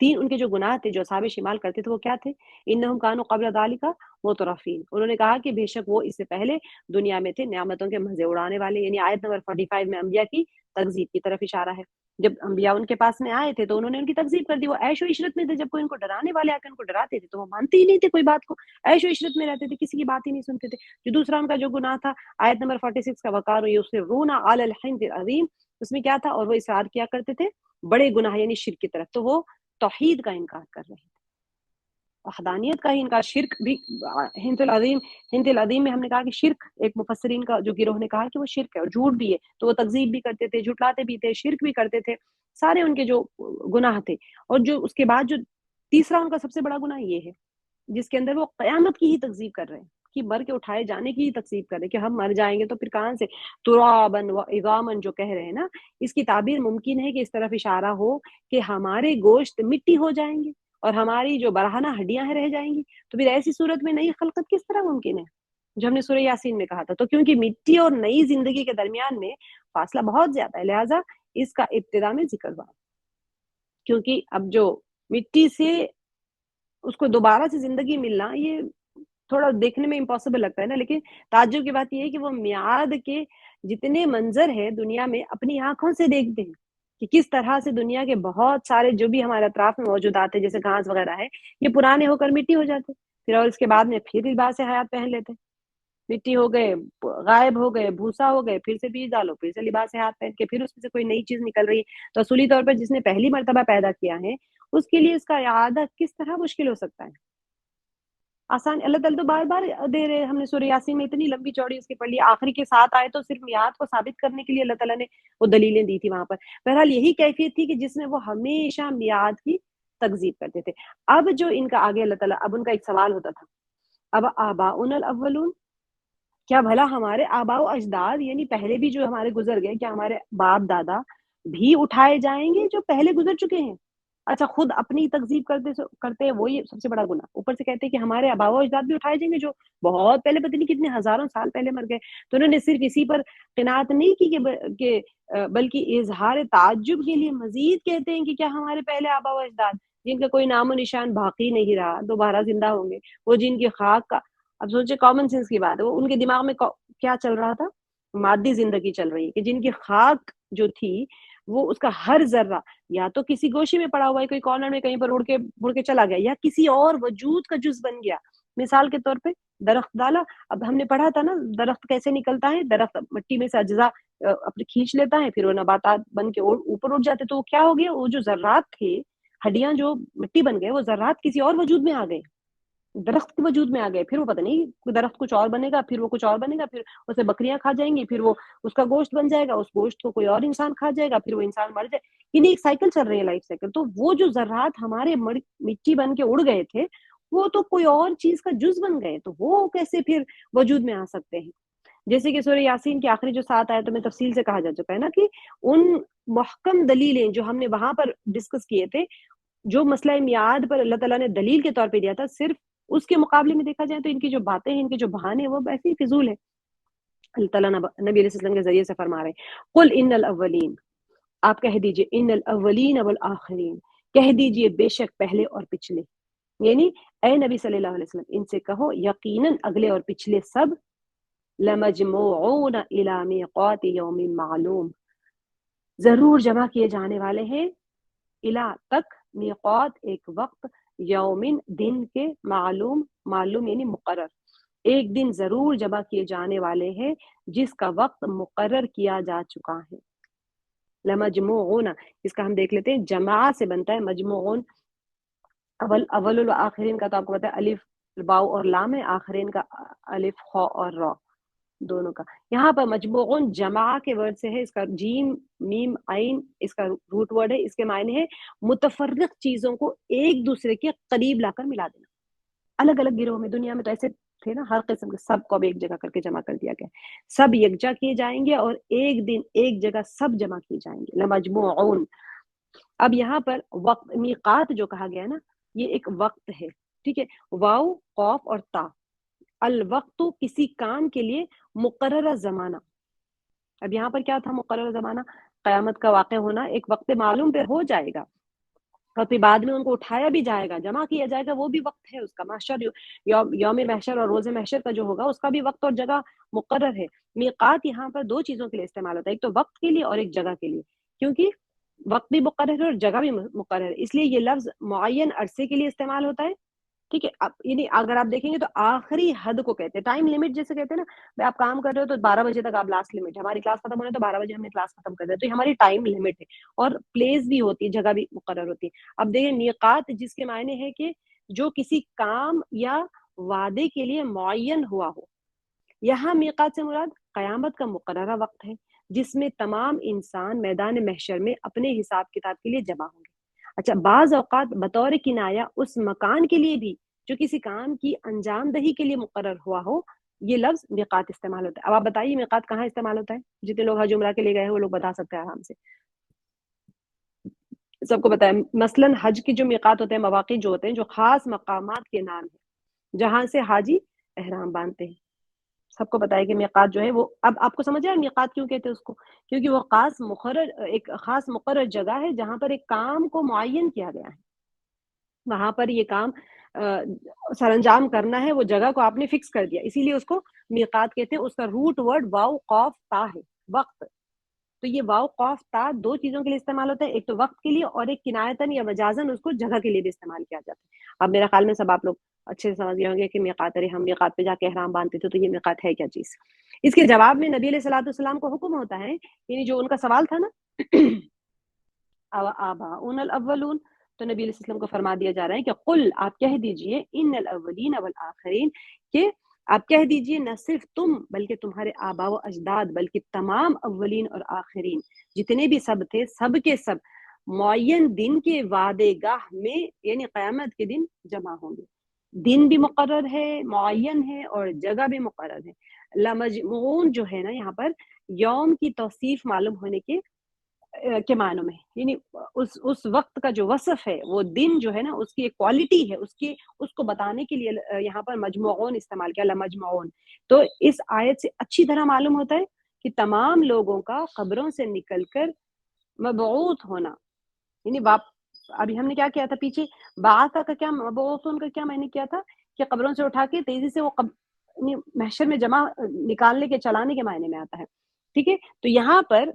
3 ان کے جو گناہ تھے جو اصحاب شمال کرتے تھے وہ کیا تھے؟ انہم کانوا قبل ذالک مترفین، انہوں نے کہا کہ بے شک وہ اس سے پہلے دنیا میں تھے نعمتوں کے مزے اڑانے والے، یعنی آیت نمبر 45 میں انبیاء کی تکذیب کی طرف اشارہ ہے۔ جب انبیاء ان کے پاس میں آئے تھے تو انہوں نے ان کی تکذیب کر دی، وہ عیش و عشرت میں تھے، جب کوئی ان کو ڈرانے والے آ کے ان کو ڈراتے تھے تو وہ مانتے ہی نہیں تھے کوئی بات کو، عیش و عشرت میں رہتے تھے، کسی کی بات ہی نہیں سنتے تھے۔ جو دوسرا ان کا جو گناہ تھا آیت نمبر 46 کا وقار یصرون علی الحنث العظیم، اس میں کیا تھا؟ اور وہ اصرار کیا کرتے تھے بڑے گناہ یعنی شرک کی طرف، تو وہ توحید کا انکار کر رہے تھے، وحدانیت کا ہی انکار، شرک بھی۔ ہند العظیم میں ہم نے کہا کہ شرک ایک مفسرین کا جو گروہ نے کہا کہ وہ شرک ہے اور جھوٹ بھی ہے، تو وہ تکذیب بھی کرتے تھے، جھٹلاتے بھی تھے، شرک بھی کرتے تھے، سارے ان کے جو گناہ تھے۔ اور جو اس کے بعد جو تیسرا ان کا سب سے بڑا گناہ یہ ہے جس کے اندر وہ قیامت کی ہی تکذیب کر رہے ہیں، کہ مر کے اٹھائے جانے کی ہی تکذیب کر رہے ہیں کہ ہم مر جائیں گے تو پھر کہاں سے ترابن و عظامن جو کہہ رہے ہیں نا، اس کی تعبیر ممکن ہے کہ اس طرف اشارہ ہو کہ ہمارے گوشت مٹی ہو جائیں گے اور ہماری جو برہنہ ہڈیاں ہیں رہ جائیں گی، تو پھر ایسی صورت میں نئی خلقت کس طرح ممکن ہے؟ جو ہم نے سورہ یاسین میں کہا تھا، تو کیونکہ مٹی اور نئی زندگی کے درمیان میں فاصلہ بہت زیادہ ہے، لہٰذا اس کا ابتدا میں ذکر ہوا، کیونکہ اب جو مٹی سے اس کو دوبارہ سے زندگی ملنا یہ تھوڑا دیکھنے میں امپاسبل لگتا ہے نا، لیکن تعجب کی بات یہ ہے کہ وہ میعاد کے جتنے منظر ہے دنیا میں اپنی آنکھوں سے دیکھتے ہیں کہ کس طرح سے دنیا کے بہت سارے جو بھی ہمارے اطراف میں موجودات ہیں جیسے گھاس وغیرہ ہے یہ پرانے ہو کر مٹی ہو جاتے، پھر اور اس کے بعد میں پھر لباس حیات پہن لیتے، مٹی ہو گئے، غائب ہو گئے، بھوسا ہو گئے، پھر سے بیج ڈالو، پھر سے لباس ہاتھ پہن کے پھر اس میں سے کوئی نئی چیز نکل رہی ہے، تو اصولی طور پر جس نے پہلی مرتبہ پیدا کیا ہے اس کے لیے اس کا اعادہ کس طرح مشکل ہو سکتا ہے؟ آسان اللہ تعالیٰ تو بار بار دے رہے ہیں، ہم نے سورہ یاسین میں اتنی لمبی چوڑی اس کی پڑھ لی، آخری کے 7 آئے تو صرف میعاد کو ثابت کرنے کے لیے اللہ تعالیٰ نے وہ دلیلیں دی تھی وہاں پر۔ بہرحال یہی کیفیت تھی کہ جس میں وہ ہمیشہ میعاد کی تکذیب کرتے تھے۔ اب جو ان کا آگے اللہ تعالیٰ اب ان کا ایک سوال ہوتا تھا، اب آباؤنا الاولون، کیا بھلا ہمارے آباء و اجداد یعنی پہلے بھی جو ہمارے گزر گئے، کیا ہمارے باپ دادا بھی اٹھائے جائیں گے جو پہلے گزر چکے ہیں؟ اچھا خود اپنی تکذیب کرتے ہیں وہ یہ سب سے بڑا گناہ، اوپر سے کہتے ہیں کہ ہمارے آباء و اجداد بھی اٹھائے جائیں گے جو بہت پہلے پتہ نہیں کتنے ہزاروں سال پہلے مر گئے۔ تو انہوں نے صرف اسی پر قناعت نہیں کی کہ بلکہ اظہار تعجب کے لیے مزید کہتے ہیں کہ کیا ہمارے پہلے آباء و اجداد جن کا کوئی نام و نشان باقی نہیں رہا دوبارہ زندہ ہوں گے، وہ جن کی خاک کا، اب سوچے کامن سینس کی بات ہے، وہ ان کے دماغ میں کیا چل رہا تھا؟ مادی زندگی چل رہی ہے کہ جن کی خاک جو تھی وہ اس کا ہر ذرہ یا تو کسی گوشے میں پڑا ہوا ہے کوئی کارنر میں کہیں پر اڑ کے چلا گیا، یا کسی اور وجود کا جز بن گیا۔ مثال کے طور پہ درخت ڈالا، اب ہم نے پڑھا تھا نا درخت کیسے نکلتا ہے، درخت مٹی میں سے اجزاء اپنے کھینچ لیتا ہے، پھر وہ نباتات بن کے اوپر اٹھ جاتے، تو وہ کیا ہو گیا، وہ جو ذرات تھے ہڈیاں جو مٹی بن گئے وہ ذرات کسی اور وجود میں آ گئے، درخت کے وجود میں آ گئے، پھر وہ پتہ نہیں درخت کچھ اور بنے گا، پھر وہ کچھ اور بنے گا، پھر اسے بکریاں کھا جائیں گی، پھر وہ اس کا گوشت بن جائے گا، اس گوشت کو کوئی اور انسان کھا جائے گا، پھر وہ انسان مر جائے، یعنی ایک سائیکل چل رہی ہے، لائف سائیکل۔ تو وہ جو ذرات ہمارے مٹی بن کے اڑ گئے تھے وہ تو کوئی اور چیز کا جز بن گئے، تو وہ کیسے پھر وجود میں آ سکتے ہیں؟ جیسے کہ سورہ یاسین کے آخری جو 7 آیتوں میں تفصیل سے کہا جا چکا ہے نا کہ ان محکم دلیلیں جو ہم نے وہاں پر ڈسکس کیے تھے، جو مسئلہ میعاد پر اللہ تعالیٰ نے دلیل کے طور پہ دیا تھا، صرف اس کے مقابلے میں دیکھا جائے تو ان کی جو باتیں ہیں، ان کے جو بہانے وہ ایسے ہی فضول ہے۔ اللہ تعالیٰ نبی علیہ السلام کے ذریعے سے فرما رہے ہیں قل ان الاولین، آپ کہہ دیجئے ان الاولین والآخرین، کہہ دیجئے بے شک پہلے اور پچھلے، یعنی اے نبی صلی اللہ علیہ وسلم ان سے کہو یقیناً اگلے اور پچھلے سب لمجموعون الی میقات یوم معلوم، ضرور جمع کیے جانے والے ہیں الی تک، میقات ایک وقت، یومن دن کے، معلوم یعنی مقرر، ایک دن ضرور جمع کیے جانے والے ہیں جس کا وقت مقرر کیا جا چکا ہے۔ لمجموعون، اس کا ہم دیکھ لیتے ہیں، جماع سے بنتا ہے مجموعون، اول والآخرین کا تو آپ کو پتا ہے الف باؤ اور لام ہے، آخرین کا الف خاء اور را دونوں کا، یہاں پر مجموعون جمع کے ورڈ سے ہے، اس کا جیم میم عین اس کا روٹ ورڈ ہے، اس کے معنی ہے متفرق چیزوں کو ایک دوسرے کے قریب لا کر ملا دینا۔ الگ الگ گروہ میں دنیا میں تو ایسے تھے نا، ہر قسم کے سب کو اب ایک جگہ کر کے جمع کر دیا گیا، سب یکجا کیے جائیں گے اور ایک دن ایک جگہ سب جمع کیے جائیں گے، لمجموعون۔ اب یہاں پر وقت میقات جو کہا گیا نا یہ ایک وقت ہے، ٹھیک ہے، واو قاف اور تا، الوقت کسی کام کے لیے مقررہ زمانہ، اب یہاں پر کیا تھا مقررہ زمانہ؟ قیامت کا واقع ہونا ایک وقت معلوم پہ ہو جائے گا، اور پھر بعد میں ان کو اٹھایا بھی جائے گا، جمع کیا جائے گا، وہ بھی وقت ہے اس کا، محشر یوم محشر اور روز محشر کا جو ہوگا اس کا بھی وقت اور جگہ مقرر ہے۔ میقات یہاں پر دو چیزوں کے لیے استعمال ہوتا ہے، ایک تو وقت کے لیے اور ایک جگہ کے لیے، کیونکہ وقت بھی مقرر ہے اور جگہ بھی مقرر ہے، اس لیے یہ لفظ معین عرصے کے لیے استعمال ہوتا ہے، ٹھیک ہے۔ اب یعنی اگر آپ دیکھیں گے تو آخری حد کو کہتے ہیں، ٹائم لمٹ جیسے کہتے ہیں نا، بھائی آپ کام کر رہے ہو تو 12 بجے تک آپ لاسٹ لمٹ ہے، ہماری کلاس ختم ہونے تو 12 بجے ہم نے کلاس ختم کر دیا، تو یہ ہماری ٹائم لمٹ ہے، اور پلیس بھی ہوتی ہے، جگہ بھی مقرر ہوتی ہے۔ اب دیکھیں میقات جس کے معنی ہے کہ جو کسی کام یا وعدے کے لیے معین ہوا ہو، یہاں میقات سے مراد قیامت کا مقررہ وقت ہے جس میں تمام انسان میدان محشر میں اپنے حساب کتاب کے لیے جمع ہوں گے۔ اچھا، بعض اوقات بطور کنایا اس مکان کے لیے بھی جو کسی کام کی انجام دہی کے لیے مقرر ہوا ہو، یہ لفظ میقات استعمال ہوتا ہے۔ اب آپ بتائیے میقات کہاں استعمال ہوتا ہے؟ جتنے لوگ حج عمرہ کے لیے گئے ہیں وہ لوگ بتا سکتے ہیں آرام سے، سب کو پتا ہے۔ مثلاً حج کی جو میقات ہوتے ہیں، مواقع جو ہوتے ہیں، جو خاص مقامات کے نام ہیں جہاں سے حاجی احرام باندھتے ہیں، سب کو پتا ہے کہ میقات جو ہے وہ، اب آپ کو سمجھ آیا میقات کیوں کہتے ہیں اس کو؟ کیونکہ وہ ایک خاص مقرر جگہ ہے جہاں پر ایک کام کو معین کیا گیا ہے، وہاں پر یہ کام سر انجام کرنا ہے، وہ جگہ کو آپ نے فکس کر دیا، اسی لیے اس کو میقات کہتے ہیں۔ اس کا روٹ ورڈ واو قاف تا ہے، وقت۔ تو یہ واو قاف تا دو چیزوں کے لیے استعمال ہوتا ہے، ایک تو وقت کے لیے اور ایک کنایتن یا مجازن اس کو جگہ کے لیے بھی استعمال کیا جاتا ہے۔ اب میرا خیال میں سب آپ لوگ اچھے سے سمجھ گئے ہوں گے کہ میقات، ارے ہم میقات پہ جا کے احرام باندھتے تھے تو یہ میقات ہے کیا چیز۔ اس کے جواب میں نبی علیہ الصلوۃ والسلام کو حکم ہوتا ہے، یعنی جو ان کا سوال تھا نا آباؤنا الاولون، تو نبی علیہ السلام کو فرما دیا جا رہا ہے کہ قل، آپ کہہ دیجئے، ان الاولین والآخرین، کہ آپ کہہ دیجئے نہ صرف تم بلکہ تمہارے آبا و اجداد، بلکہ تمام اولین اور آخرین جتنے بھی سب تھے، سب کے سب معین دن کے وعدے گاہ میں یعنی قیامت کے دن جمع ہوں گے۔ دن بھی مقرر ہے، معین ہے، اور جگہ بھی مقرر ہے۔ لمجموعون جو ہے نا یہاں پر یوم کی توصیف معلوم ہونے کے معنوں میں، یعنی اس وقت کا جو وصف ہے، وہ دن جو ہے نا اس کی ایک کوالٹی ہے، اس کو بتانے کے لیے یہاں پر مجموعون استعمال کیا، لمجموعون۔ تو اس آیت سے اچھی طرح معلوم ہوتا ہے کہ تمام لوگوں کا قبروں سے نکل کر مبعوث ہونا، یعنی ابھی ہم نے کیا کیا تھا پیچھے، بعث کا کیا، مبعوثون کا کیا میں نے کیا تھا کہ قبروں سے اٹھا کے تیزی سے وہ یعنی محشر میں جمع نکالنے کے، چلانے کے معنی میں آتا ہے، ٹھیک ہے۔ تو یہاں پر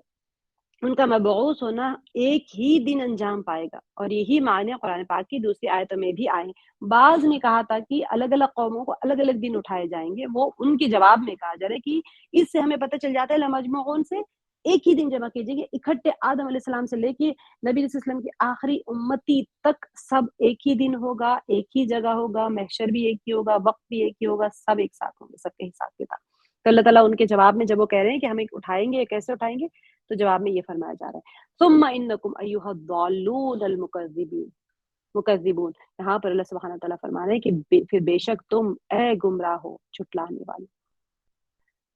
ان کا مبعوث ہونا ایک ہی دن انجام پائے گا، اور یہی معنی قرآن پاک کی دوسری آیتوں میں بھی آئے ہیں۔ بعض نے کہا تھا کہ الگ الگ قوموں کو الگ الگ دن اٹھائے جائیں گے، وہ ان کے جواب میں کہا جا رہا ہے کہ اس سے ہمیں پتہ چل جاتا ہے لمجموعون سے ایک ہی دن جمع کیجیے گے، اکٹھے آدم علیہ السلام سے لے کے نبی علیہ السلام کی آخری امتی تک سب ایک ہی دن ہوگا، ایک ہی جگہ ہوگا، محشر بھی ایک ہی ہوگا، وقت بھی ایک ہی ہوگا، سب ایک ساتھ ہوں گے، سب کے حساب کتاب۔ تو اللہ تعالیٰ ان کے جواب میں جب وہ کہہ رہے ہیں کہ ہمیں اٹھائیں گے، کیسے اٹھائیں گے، تو جواب میں یہ فرمایا جا رہا ہے ثم انکم ایھا الضالون المکذبون۔ یہاں پر اللہ سبحانہ تعالیٰ فرما رہے ہیں کہ پھر بے شک تم اے گمراہ ہو، جھٹلانے والے۔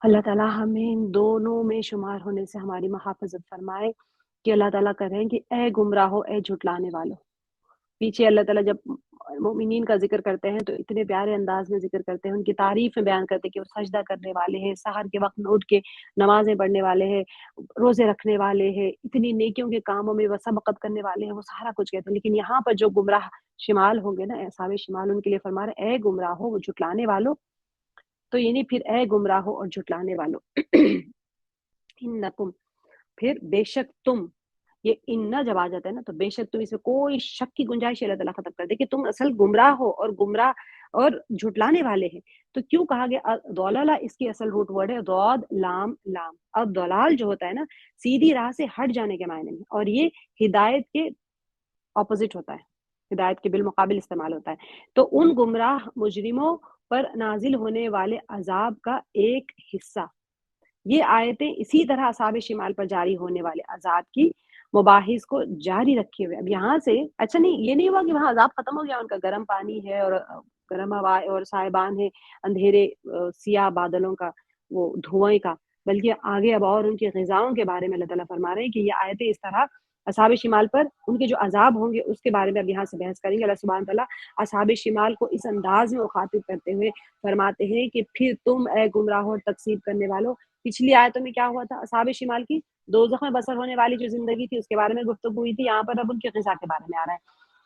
اللہ تعالیٰ ہمیں ان دونوں میں شمار ہونے سے ہماری محافظت فرمائے، کہ اللہ تعالیٰ کہہ رہے ہیں کہ اے گمراہو، اے جھٹلانے والو۔ پیچھے اللہ تعالیٰ جب مومنین کا ذکر کرتے ہیں تو اتنے پیارے انداز میں ذکر کرتے ہیں، ان کی تعریف میں بیان کرتے ہیں کہ وہ سجدہ کرنے والے ہیں، سحر کے وقت میں اٹھ کے نمازیں پڑھنے والے ہیں، روزے رکھنے والے ہیں، اتنی نیکیوں کے کاموں میں وہ سبقت کرنے والے ہیں، وہ سارا کچھ کہتے ہیں۔ لیکن یہاں پر جو گمراہ شمال ہوں گے نا، اصحاب شمال، ان کے لیے فرما رہے اے گمراہو، وہ جھٹلانے والو، تو یعنی پھر اے گمراہو اور جھٹلانے والو انکم، پھر بے شک تم، یہ اننا جب آ جاتا ہے نا تو بے شک تم، اس میں کوئی شک کی گنجائش اللہ تعالیٰ ختم کر دے کہ تم اصل گمراہ ہو اور گمراہ اور جھٹلانے والے ہیں۔ تو کیوں کہا گیا دولالہ؟ اس کی اصل روٹ ورڈ ہے ضاد لام لام۔ اب دلال جو ہوتا ہے نا، سیدھی راہ سے ہٹ جانے کے معنی میں، اور یہ ہدایت کے اپوزٹ ہوتا ہے، ہدایت کے بالمقابل استعمال ہوتا ہے۔ تو ان گمراہ مجرموں پر نازل ہونے والے عذاب کا ایک حصہ، یہ آیتیں اسی طرح اصحاب شمال پر جاری ہونے والے عذاب کی مباحث کو جاری رکھے ہوئے۔ اب یہاں سے اچھا نہیں، یہ نہیں ہوا کہ وہاں عذاب ختم ہو گیا، ان کا گرم پانی ہے اور گرم ہوا اور صاحبان ہے، اندھیرے سیاہ بادلوں کا، وہ دھوئیں کا، بلکہ آگے اب اور ان کی غذاؤں کے بارے میں اللہ تعالیٰ فرما رہے ہیں کہ یہ آیتیں اس طرح اصحاب شمال پر ان کے جو عذاب ہوں گے اس کے بارے میں اب یہاں سے بحث کریں گے۔ اللہ سبحانہ تعالیٰ اصحاب شمال کو اس انداز میں مخاطب کرتے ہوئے فرماتے ہیں کہ پھر تم اے گمراہ اور تکذیب کرنے والوں۔ پچھلی آیتوں میں کیا ہوا تھا؟ اصحاب شمال کی دوزخ میں بسر ہونے والی جو زندگی تھی اس کے بارے میں گفتگو ہوئی تھی، یہاں پر اب ان کی غذا کے بارے میں آ رہا ہے۔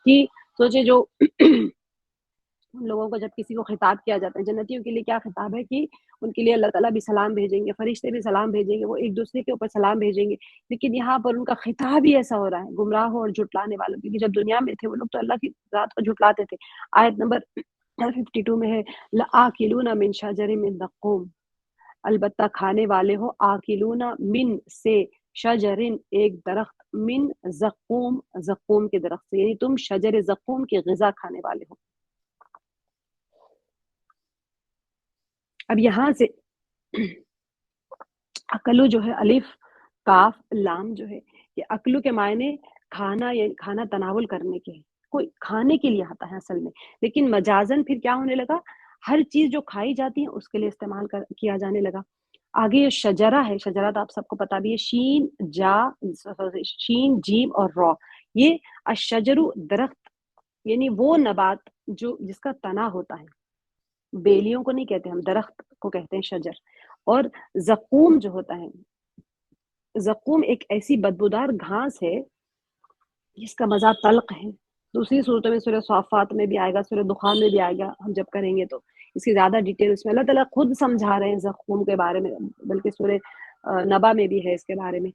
کہ سوچے جو ان لوگوں کو جب کسی کو خطاب کیا جاتا ہے، جنتیوں کے لیے کیا خطاب ہے کہ ان کے لیے اللہ تعالیٰ بھی سلام بھیجیں گے، فرشتے بھی سلام بھیجیں گے، وہ ایک دوسرے کے اوپر سلام بھیجیں گے، لیکن یہاں پر ان کا خطاب ہی ایسا ہو رہا ہے گمراہوں اور جھٹلانے والوں، کیونکہ جب دنیا میں تھے وہ لوگ تو اللہ کی ذات کو جھٹلاتے تھے۔ آیت نمبر 52 میں ہے لَآكِلُونَ مِن شَجَرٍ مِّن زَقُّومٍ، البتہ کھانے والے ہو آکلون من سے شجرن ایک درخت من زقوم، زقوم کے درخت سے، یعنی تم شجر زقوم کی غذا کھانے والے ہو۔ اب یہاں سے اکلو جو ہے الف کاف لام جو ہے یہ اکلو کے معنی کھانا یا کھانا تناول کرنے کے ہیں، کوئی کھانے کے لیے آتا ہے اصل میں، لیکن مجازن پھر کیا ہونے لگا، ہر چیز جو کھائی جاتی ہے اس کے لیے استعمال کیا جانے لگا۔ آگے یہ شجرہ ہے، شجرہ تو آپ سب کو پتا بھی ہے، شین جیم اور را، یہ الشجرو درخت، یعنی وہ نبات جو جس کا تنا ہوتا ہے، بیلیوں کو نہیں کہتے ہم، درخت کو کہتے ہیں شجر۔ اور زقوم جو ہوتا ہے، زقوم ایک ایسی بدبودار گھاس ہے جس کا مزہ تلخ ہے، دوسری صورتوں میں سورہ صافات میں بھی آئے گا، سورہ دخان میں بھی آئے گا، ہم جب کریں گے تو اس کی زیادہ ڈیٹیل اس میں اللہ تعالیٰ خود سمجھا رہے ہیں زقوم کے بارے میں، بلکہ سورہ نبا میں بھی ہے اس کے بارے میں۔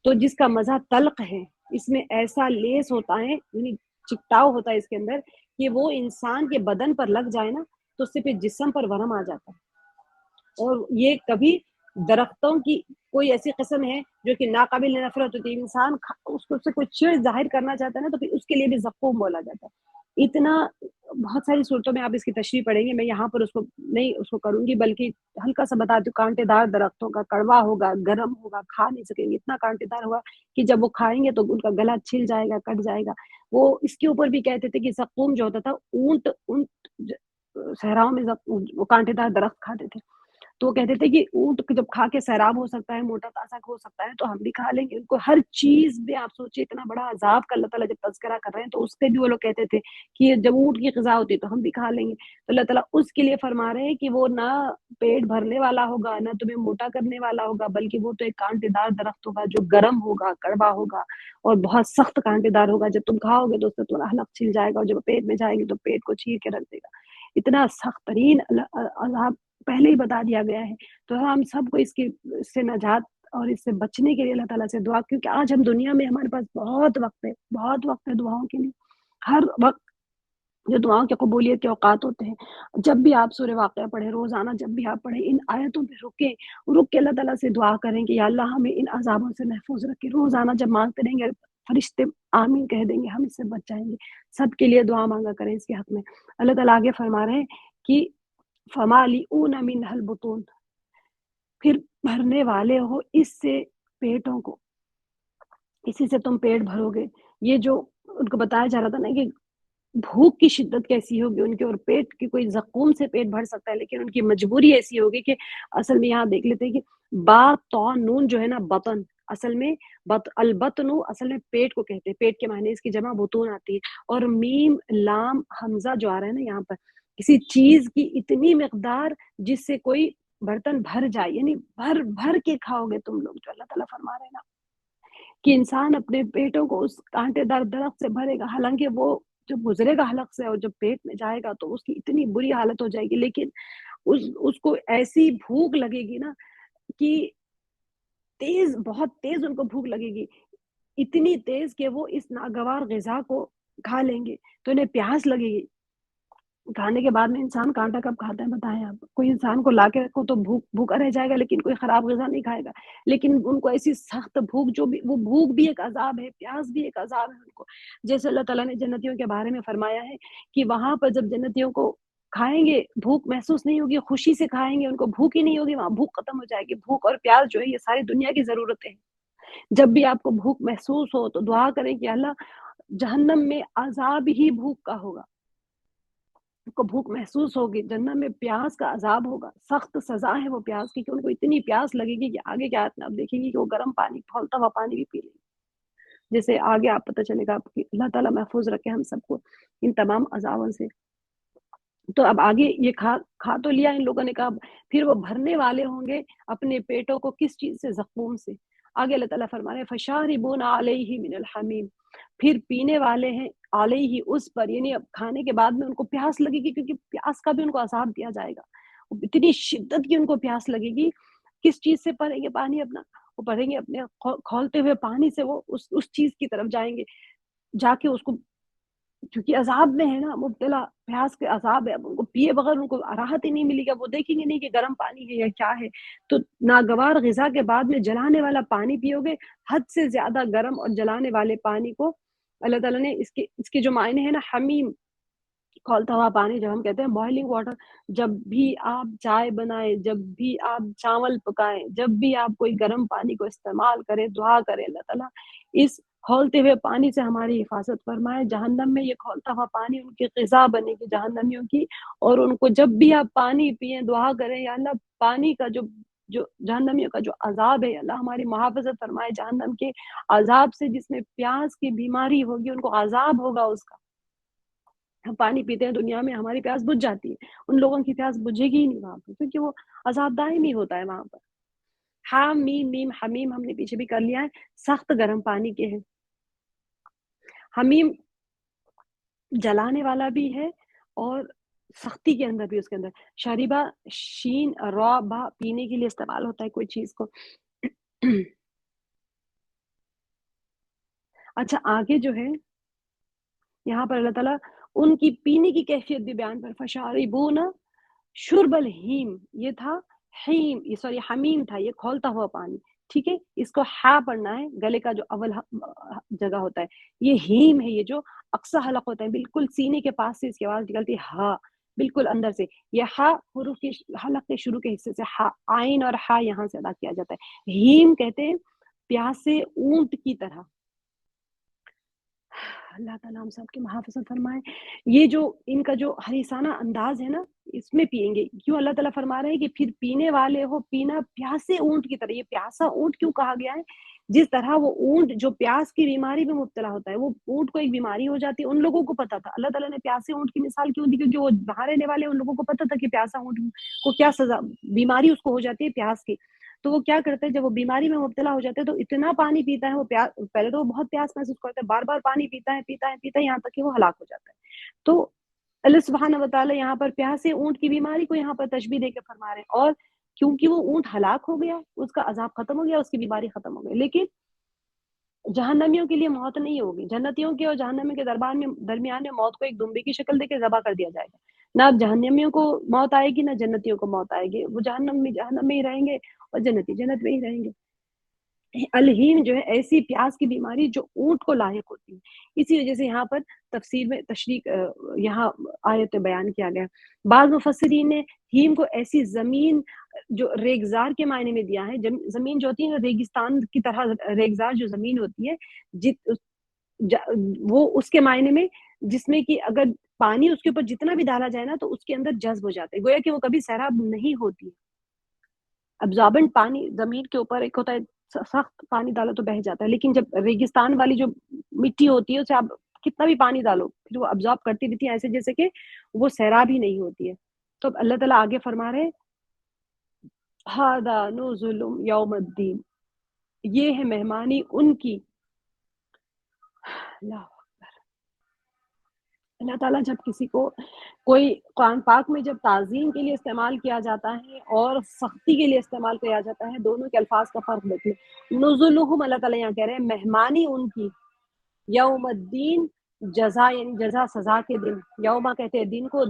تو جس کا مزہ تلخ ہے، اس میں ایسا لیس ہوتا ہے، یعنی چکٹاؤ ہوتا ہے اس کے اندر کہ وہ انسان کے بدن پر لگ جائے نا تو اس سے پھر جسم پر ورم آ جاتا ہے۔ اور یہ کبھی درختوں کی کوئی ایسی قسم ہے جو کہ ناقابل نفرت ہوتی ہے، انسان اس کو سے کوئی چڑ ظاہر کرنا چاہتا ہے نا تو پھر اس کے لیے بھی زقوم بولا جاتا ہے۔ اتنا بہت ساری صورتوں میں آپ اس کی تشریح پڑھیں گے، میں یہاں پر اس کو نہیں اس کو کروں گی، بلکہ ہلکا سا بتا دوں، کانٹے دار درختوں کا، کڑوا ہوگا، گرم ہوگا، کھا نہیں سکیں گے، اتنا کانٹے دار ہوگا کہ جب وہ کھائیں گے تو ان کا گلا چھل جائے گا، کٹ جائے گا۔ وہ اس کے اوپر بھی کہتے تھے کہ زقوم جو ہوتا تھا، اونٹ صحراؤں میں وہ کانٹے دار درخت کھاتے تھے، تو وہ کہتے تھے کہ اونٹ جب کھا کے سیراب ہو سکتا ہے، موٹا تازہ ہو سکتا ہے، تو ہم بھی کھا لیں گے۔ ان کو ہر چیز میں آپ سوچیں اتنا بڑا عذاب کا اللہ تعالیٰ جب تذکرہ کر رہے ہیں تو اس پہ بھی وہ لوگ کہتے تھے کہ جب اونٹ کی غذا ہوتی ہے تو ہم بھی کھا لیں گے۔ تو اللہ تعالیٰ اس کے لیے فرما رہے ہیں کہ وہ نہ پیٹ بھرنے والا ہوگا، نہ تمہیں موٹا کرنے والا ہوگا، بلکہ وہ تو ایک کانٹے دار درخت ہوگا جو گرم ہوگا، کڑوا ہوگا اور بہت سخت کانٹے دار ہوگا۔ جب تم کھاؤ گے تو اس سے تمہارا حلق چھل جائے گا، اور جب پیٹ میں جائے گی تو پیٹ کو چیر کے رکھ دے گا۔ اتنا سخت ترین عذاب پہلے ہی بتا دیا گیا ہے۔ تو ہم سب کو اس سے نجات اور اس سے بچنے کے لیے اللہ تعالیٰ سے دعا، کیونکہ آج ہم دنیا میں ہمارے پاس بہت وقت ہے دعاؤں کے لیے، ہر وقت جو دعاؤں کی قبولیت کے اوقات ہوتے ہیں، جب بھی آپ سورہ واقعہ پڑھیں، روزانہ جب بھی آپ پڑھیں، ان آیتوں پہ رک کے اللہ تعالیٰ سے دعا کریں کہ یا اللہ ہمیں ان عذابوں سے محفوظ رکھے۔ روزانہ جب مانگتے رہیں گے فرشتے آمین کہہ دیں گے، ہم اس سے بچ جائیں گے۔ سب کے لیے دعا مانگا کریں اس کے حق میں۔ اللہ تعالیٰ آگے فرما رہے ہیں کہ فَمَالِئُونَ مِنْهَا الْبُطُونَ، پھر بھرنے والے ہو اس سے پیٹوں کو، اسی سے تم پیٹ بھرو گے۔ یہ جو ان کو بتایا جا رہا تھا نا کہ بھوک کی شدت کیسی ہوگی ان کے، اور پیٹ کی کوئی زقوم سے پیٹ بھر سکتا ہے، لیکن ان کی مجبوری ایسی ہوگی کہ اصل میں یہاں دیکھ لیتے ہیں کہ با تو نون جو ہے نا بطن، اصل میں البطن اصل میں پیٹ کو کہتے ہیں، پیٹ کے معنی اس کی جمع بطون آتی ہے، اور میم لام حمزہ جو آ رہا ہے نا یہاں پر، کسی چیز کی اتنی مقدار جس سے کوئی برتن بھر جائے، یعنی بھر بھر کے کھاؤ گے تم لوگ، جو اللہ تعالیٰ فرما رہے ہیں نا کہ انسان اپنے پیٹوں کو اس کانٹے دار درخت سے بھرے گا، حالانکہ وہ جب گزرے گا حلق سے اور جب پیٹ میں جائے گا تو اس کی اتنی بری حالت ہو جائے گی، لیکن اس کو ایسی بھوک لگے گی نا کہ بہت تیز ان کو بھوک لگے گی، اتنی تیز کہ وہ اس ناگوار غذا کو کھا لیں گے تو انہیں پیاس لگے گی۔ کھانے کے بعد میں انسان کانٹا کب کھاتا ہے بتائیں آپ؟ کوئی انسان کو لا کے رکھو تو بھوکا رہ جائے گا، لیکن کوئی خراب غذا نہیں کھائے گا۔ لیکن ان کو ایسی سخت بھوک، جو بھی وہ بھوک بھی ایک عذاب ہے، پیاس بھی ایک عذاب ہے ان کو۔ جیسے اللہ تعالیٰ نے جنتیوں کے بارے میں فرمایا ہے کہ وہاں پر جب جنتیوں کو کھائیں گے بھوک محسوس نہیں ہوگی، خوشی سے کھائیں گے، ان کو بھوک ہی نہیں ہوگی، وہاں بھوک ختم ہو جائے گی۔ بھوک اور پیاس جو ہے یہ ساری دنیا کی ضرورتیں ہیں۔ جب بھی آپ کو بھوک محسوس ہو تو دعا کریں کہ اللہ جہنم میں عذاب ہی بھوک کا ہوگا، کو بھوک محسوس ہوگی، جہنم میں پیاس کا عذاب ہوگا، سخت سزا ہے وہ پیاس کی، کہ ان کو اتنی پیاس لگے گی کہ آگے کیا آپ دیکھیں گی کہ وہ گرم پانی، کھولتا ہوا پانی بھی پی لیں گے۔ جیسے آگے آپ پتہ چلے گا کہ اللہ تعالیٰ محفوظ رکھے ہم سب کو ان تمام عذابوں سے۔ تو اب آگے یہ کھا تو لیا ان لوگوں نے، کہا پھر وہ بھرنے والے ہوں گے اپنے پیٹوں کو کس چیز سے؟ زقوم سے۔ آگے اللہ تعالیٰ فرما رہے ہیں فَشَارِبُونَ عَلَيْهِ مِنَ الْحَمِيمِ، پھر پینے والے ہیں علیہ اس پر، یعنی اب کھانے کے بعد میں ان کو پیاس لگے گی، کیونکہ پیاس کا بھی ان کو عذاب دیا جائے گا، اتنی شدت کی ان کو پیاس لگے گی، کس چیز سے بھریں گے پانی اپنا؟ وہ بھریں گے اپنے کھولتے ہوئے پانی سے، وہ اس چیز کی طرف جائیں گے، جا کے اس کو، کیونکہ عذاب میں ہے نا مبتلا، پیاس کے عذاب ہے، اب ان کو پیے بغیر ان کو راحت ہی نہیں ملے گا، وہ دیکھیں گے نہیں کہ گرم پانی ہے یا کیا ہے، تو ناگوار غذا کے بعد میں جلانے والا پانی پیو گے، حد سے زیادہ گرم اور جلانے والے پانی کو اللہ تعالیٰ نے اس کے جو معنی ہے نا، حمیم، کھولتا ہوا پانی جب ہم کہتے ہیں بوائلنگ واٹر، جب بھی آپ چائے بنائیں، جب بھی آپ چاول پکائیں، جب بھی آپ کوئی گرم پانی کو استعمال کریں، دعا کریں اللہ تعالیٰ اس کھولتے ہوئے پانی سے ہماری حفاظت فرمائے، جہنم میں یہ کھولتا ہوا پانی ان کی غذا بنے گی جہنمیوں کی، اور ان کو جب بھی آپ پانی پئیں دعا کریں یا اللہ پانی کا جو جہنمیوں کا جو عذاب ہے، اللہ ہماری محافظت فرمائے جہنم کے عذاب سے، جس میں پیاس کی بیماری ہوگی، ان کو عذاب ہوگا اس کا۔ ہم پانی پیتے ہیں دنیا میں، ہماری پیاس بجھ جاتی ہے، ان لوگوں کی پیاس بجھے گی ہی نہیں وہاں پہ، کیونکہ وہ عذاب دائمی ہوتا ہے وہاں پر۔ حام میم میم حمیم ہم نے پیچھے بھی کر لیا ہے، سخت گرم پانی کے ہیں۔ حمیم جلانے والا بھی ہے اور سختی کے اندر بھی، اس کے اندر شریبہ شین را با پینے کے لیے استعمال ہوتا ہے کوئی چیز کو۔ اچھا آگے جو ہے یہاں پر اللہ تعالیٰ ان کی پینے کی کیفیت بھی بیان پر، فشاربون شرب الحیم، یہ تھا حیم، یہ سوری حمیم تھا، یہ کھولتا ہوا پانی، ٹھیک ہے، اس کو ہا پڑھنا ہے، گلے کا جو اول جگہ ہوتا ہے، یہ ہیم ہے، یہ جو اقصی حلق ہوتا ہے، بالکل سینے کے پاس سے اس کی آواز نکلتی ہے ہا، بالکل اندر سے، یہ ہا حروف کے حلق کے شروع کے حصے سے، ہا عین اور ہا یہاں سے ادا کیا جاتا ہے، ہیم کہتے ہیں پیاسے اونٹ کی طرح۔ اللہ تعالیٰ ہم سب کی محافظت فرمائے۔ یہ جو ان کا جو حریصانہ انداز ہے نا، اس میں پئیں گے، کیوں اللہ تعالیٰ فرما رہے ہیں کہ پھر پینے والے ہو پینا پیاسے اونٹ کی طرح۔ یہ پیاسا اونٹ کیوں کہا گیا ہے؟ جس طرح وہ اونٹ جو پیاس کی بیماری میں مبتلا ہوتا ہے، وہ اونٹ کو ایک بیماری ہو جاتی ہے، ان لوگوں کو پتا تھا، اللہ تعالیٰ نے پیاسے اونٹ کی مثال کیوں دی؟ کیونکہ وہ باہر رہنے والے، ان لوگوں کو پتا تھا کہ پیاسا اونٹ کو کیا سزا، بیماری اس کو ہو جاتی ہے پیاس کی، تو وہ کیا کرتے ہیں جب وہ بیماری میں مبتلا ہو جاتے ہیں تو اتنا پانی پیتا ہے وہ پہلے تو وہ بہت پیاس محسوس کرتا ہے، بار بار پانی پیتا ہے یہاں تک کہ وہ ہلاک ہو جاتا ہے۔ تو اللہ سبحانہ و تعالیٰ یہاں پر پیاسے اونٹ کی بیماری کو یہاں پر تشبیہ دے کے فرما رہے ہیں، اور کیونکہ وہ اونٹ ہلاک ہو گیا، اس کا عذاب ختم ہو گیا، اس کی بیماری ختم ہو گئی، لیکن جہنمیوں کے لیے موت نہیں ہوگی، جنتیوں کے اور جہنمیوں کے درمیان میں موت کو ایک دمبے کی شکل دے کے ذبح کر دیا جائے گا، نہ جہنمیوں کو موت آئے گی نہ جنتیوں کو موت آئے گی، وہ جہنم میں ہی رہیں گے اور جنتی جنت میں ہی رہیں گے۔ الہیم جو ہے ایسی پیاس کی بیماری جو اونٹ کو لاحق ہوتی ہے، اسی وجہ سے یہاں پر تفسیر میں تشریح یہاں آیت بیان کیا گیا۔ بعض مفسرین نے ہیم کو ایسی زمین جو ریگزار کے معنی میں دیا ہے، زمین جو ہوتی ہے ریگستان کی طرح، ریگزار جو زمین ہوتی ہے وہ اس کے معنی میں، جس میں کہ اگر پانی اس کے اوپر جتنا بھی ڈالا جائے نا تو اس کے اندر جذب ہو جاتا ہے، گویا کہ وہ کبھی سیراب نہیں ہوتی۔ ابزاربنٹ پانی زمین کے اوپر ایک ہوتا ہے، سخت پانی ڈالو تو بہہ جاتا ہے، لیکن جب ریگستان والی جو مٹی ہوتی ہے اسے آپ کتنا بھی پانی ڈالو پھر وہ ابزارب کرتی رہتی ہے، ایسے جیسے کہ وہ سیراب ہی نہیں ہوتی ہے۔ تو اللہ تعالیٰ آگے فرما رہے ہذا نزلهم یوم الدین، یہ ہے مہمانی ان کی۔ اللہ تعالیٰ جب کسی کو کوئی قرآن پاک میں جب تعظیم کے لیے استعمال کیا جاتا ہے اور سختی کے لیے استعمال کیا جاتا ہے، دونوں کے الفاظ کا فرق دیکھ لیں۔ نزلہم، اللہ تعالیٰ یہاں کہہ رہے ہیں مہمانی ان کی، یوم الدین جزا، یعنی جزا سزا کے دن، یوما کہتے ہیں دن کو،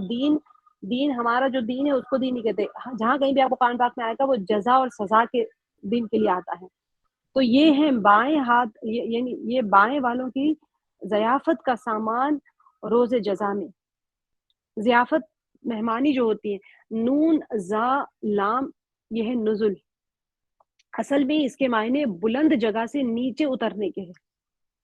دین ہمارا جو دین ہے اس کو دین نہیں کہتے، جہاں کہیں بھی آپ کو قرآن پاک میں آئے گا وہ جزا اور سزا کے دن کے لیے آتا ہے۔ تو یہ ہے بائیں ہاتھ، یعنی یہ بائیں والوں کی ضیافت کا سامان روز جزا میں۔ ضیافت مہمانی جو ہوتی ہے، نون زا لام، یہ ہے نزل، اصل میں اس کے معنی بلند جگہ سے نیچے اترنے کے ہیں،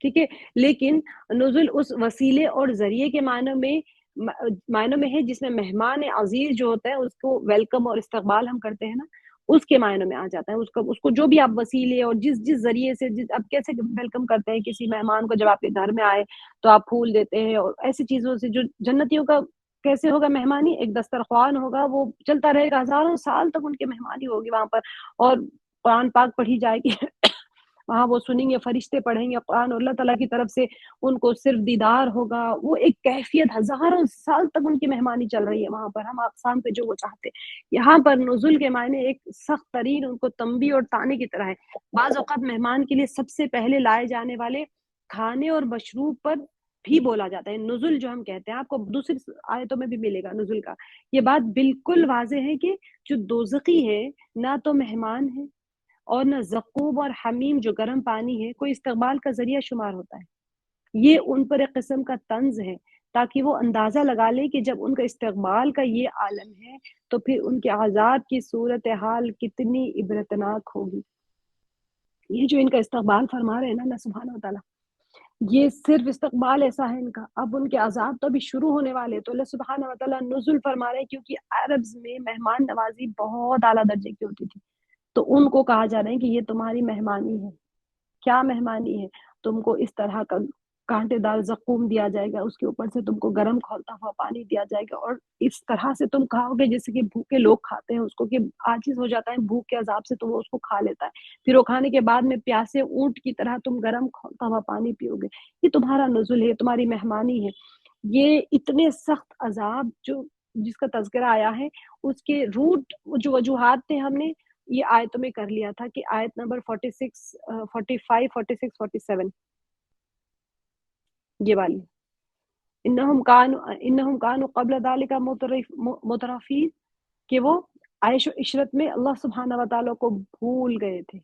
ٹھیک ہے، لیکن نزل اس وسیلے اور ذریعے کے معنوں میں ہے جس میں مہمان عزیز جو ہوتا ہے اس کو ویلکم اور استقبال ہم کرتے ہیں نا، اس کے معنوں میں آ جاتا ہے، اس کو جو بھی آپ وسیلے اور جس ذریعے سے آپ کیسے ویلکم کرتے ہیں کسی مہمان کو، جب آپ کے گھر میں آئے تو آپ پھول دیتے ہیں اور ایسی چیزوں سے، جو جنتیوں کا کیسے ہوگا مہمانی، ایک دسترخوان ہوگا وہ چلتا رہے گا، ہزاروں سال تک ان کی مہمانی ہوگی وہاں پر، اور قرآن پاک پڑھی جائے گی وہاں وہ سنیں گے، فرشتے پڑھیں گے قرآن، اور اللہ تعالیٰ کی طرف سے ان کو صرف دیدار ہوگا۔ وہ ایک کیفیت ہزاروں سال تک ان کی مہمانی چل رہی ہے وہاں پر، ہم اقسام پہ جو وہ چاہتے ہیں۔ یہاں پر نزول کے معنی ایک سخت ترین ان کو تنبیہ اور طعنے کی طرح ہے۔ بعض اوقات مہمان کے لیے سب سے پہلے لائے جانے والے کھانے اور مشروب پر بھی بولا جاتا ہے۔ نزول جو ہم کہتے ہیں، آپ کو دوسری آیتوں میں بھی ملے گا نزول کا۔ یہ بات بالکل واضح ہے کہ جو دوزخی ہے نہ تو مہمان ہے اور نہ زقوم اور حمیم جو گرم پانی ہے کوئی استقبال کا ذریعہ شمار ہوتا ہے۔ یہ ان پر ایک قسم کا طنز ہے تاکہ وہ اندازہ لگا لے کہ جب ان کا استقبال کا یہ عالم ہے تو پھر ان کے عذاب کی صورتحال کتنی عبرتناک ہوگی۔ یہ جو ان کا استقبال فرما رہے ہیں نا اللہ سبحانہ وتعالیٰ، یہ صرف استقبال ایسا ہے ان کا، اب ان کے عذاب تو ابھی شروع ہونے والے، تو اللہ سبحانہ وتعالیٰ نزول فرما رہے ہیں، کیونکہ عربز میں مہمان نوازی بہت اعلیٰ درجے کی ہوتی تھی، تو ان کو کہا جا رہا ہے کہ یہ تمہاری مہمانی ہے۔ کیا مہمانی ہے؟ تم کو اس طرح کا کانٹے دار زقوم دیا جائے گا، اس کے اوپر سے تم کو گرم کھولتا ہوا پانی دیا جائے گا، اور اس طرح سے تم کھاؤ گے جیسے کہ بھوکے لوگ کھاتے ہیں اس کو، کہ عاجز ہو جاتا ہے بھوک کے عذاب سے تو وہ اس کو کھا لیتا ہے، پھر وہ کھانے کے بعد میں پیاسے اونٹ کی طرح تم گرم کھولتا ہوا پانی پیو گے۔ یہ تمہارا نزول ہے، تمہاری مہمانی ہے۔ یہ اتنے سخت عذاب جو جس کا تذکرہ آیا ہے، اس کے روٹ جو وجوہات تھے ہم نے یہ آیتوں میں کر لیا تھا کہ آیت نمبر 46 45 46 47 یہ والی، انہم کانوا قبل ذالک مترفین، کہ وہ عیش و عشرت میں اللہ سبحانہ وتعالیٰ کو بھول گئے تھے۔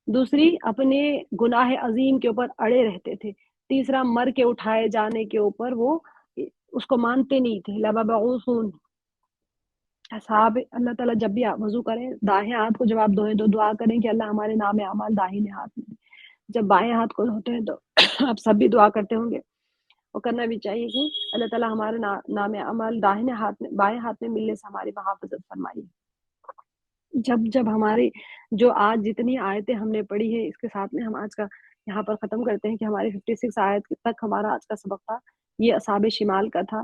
دوسری، اپنے گناہ عظیم کے اوپر اڑے رہتے تھے۔ تیسرا، مر کے اٹھائے جانے کے اوپر وہ اس کو مانتے نہیں تھے۔ لَمَبْعُوثُونَ، اصحاب اللہ تعالیٰ جب بھی آپ وضو کریں دائیں ہاتھ کو جب آپ دھوئیں تو دعا کریں کہ اللہ ہمارے نام اعمال داہنے ہاتھ میں دے۔ جب بائیں ہاتھ کو دھوتے ہیں تو آپ سب بھی دعا کرتے ہوں گے، وہ کرنا بھی چاہیے کہ اللہ تعالیٰ ہمارے نام اعمال داہنے ہاتھ میں بائیں ہاتھ میں ملنے سے ہماری محافظت فرمائیے۔ جب ہماری جو آج جتنی آیتیں ہم نے پڑھی ہے اس کے ساتھ میں ہم آج کا یہاں پر ختم کرتے ہیں کہ ہماری 56 آیت تک ہمارا آج کا سبق تھا، یہ اصحاب شمال کا تھا۔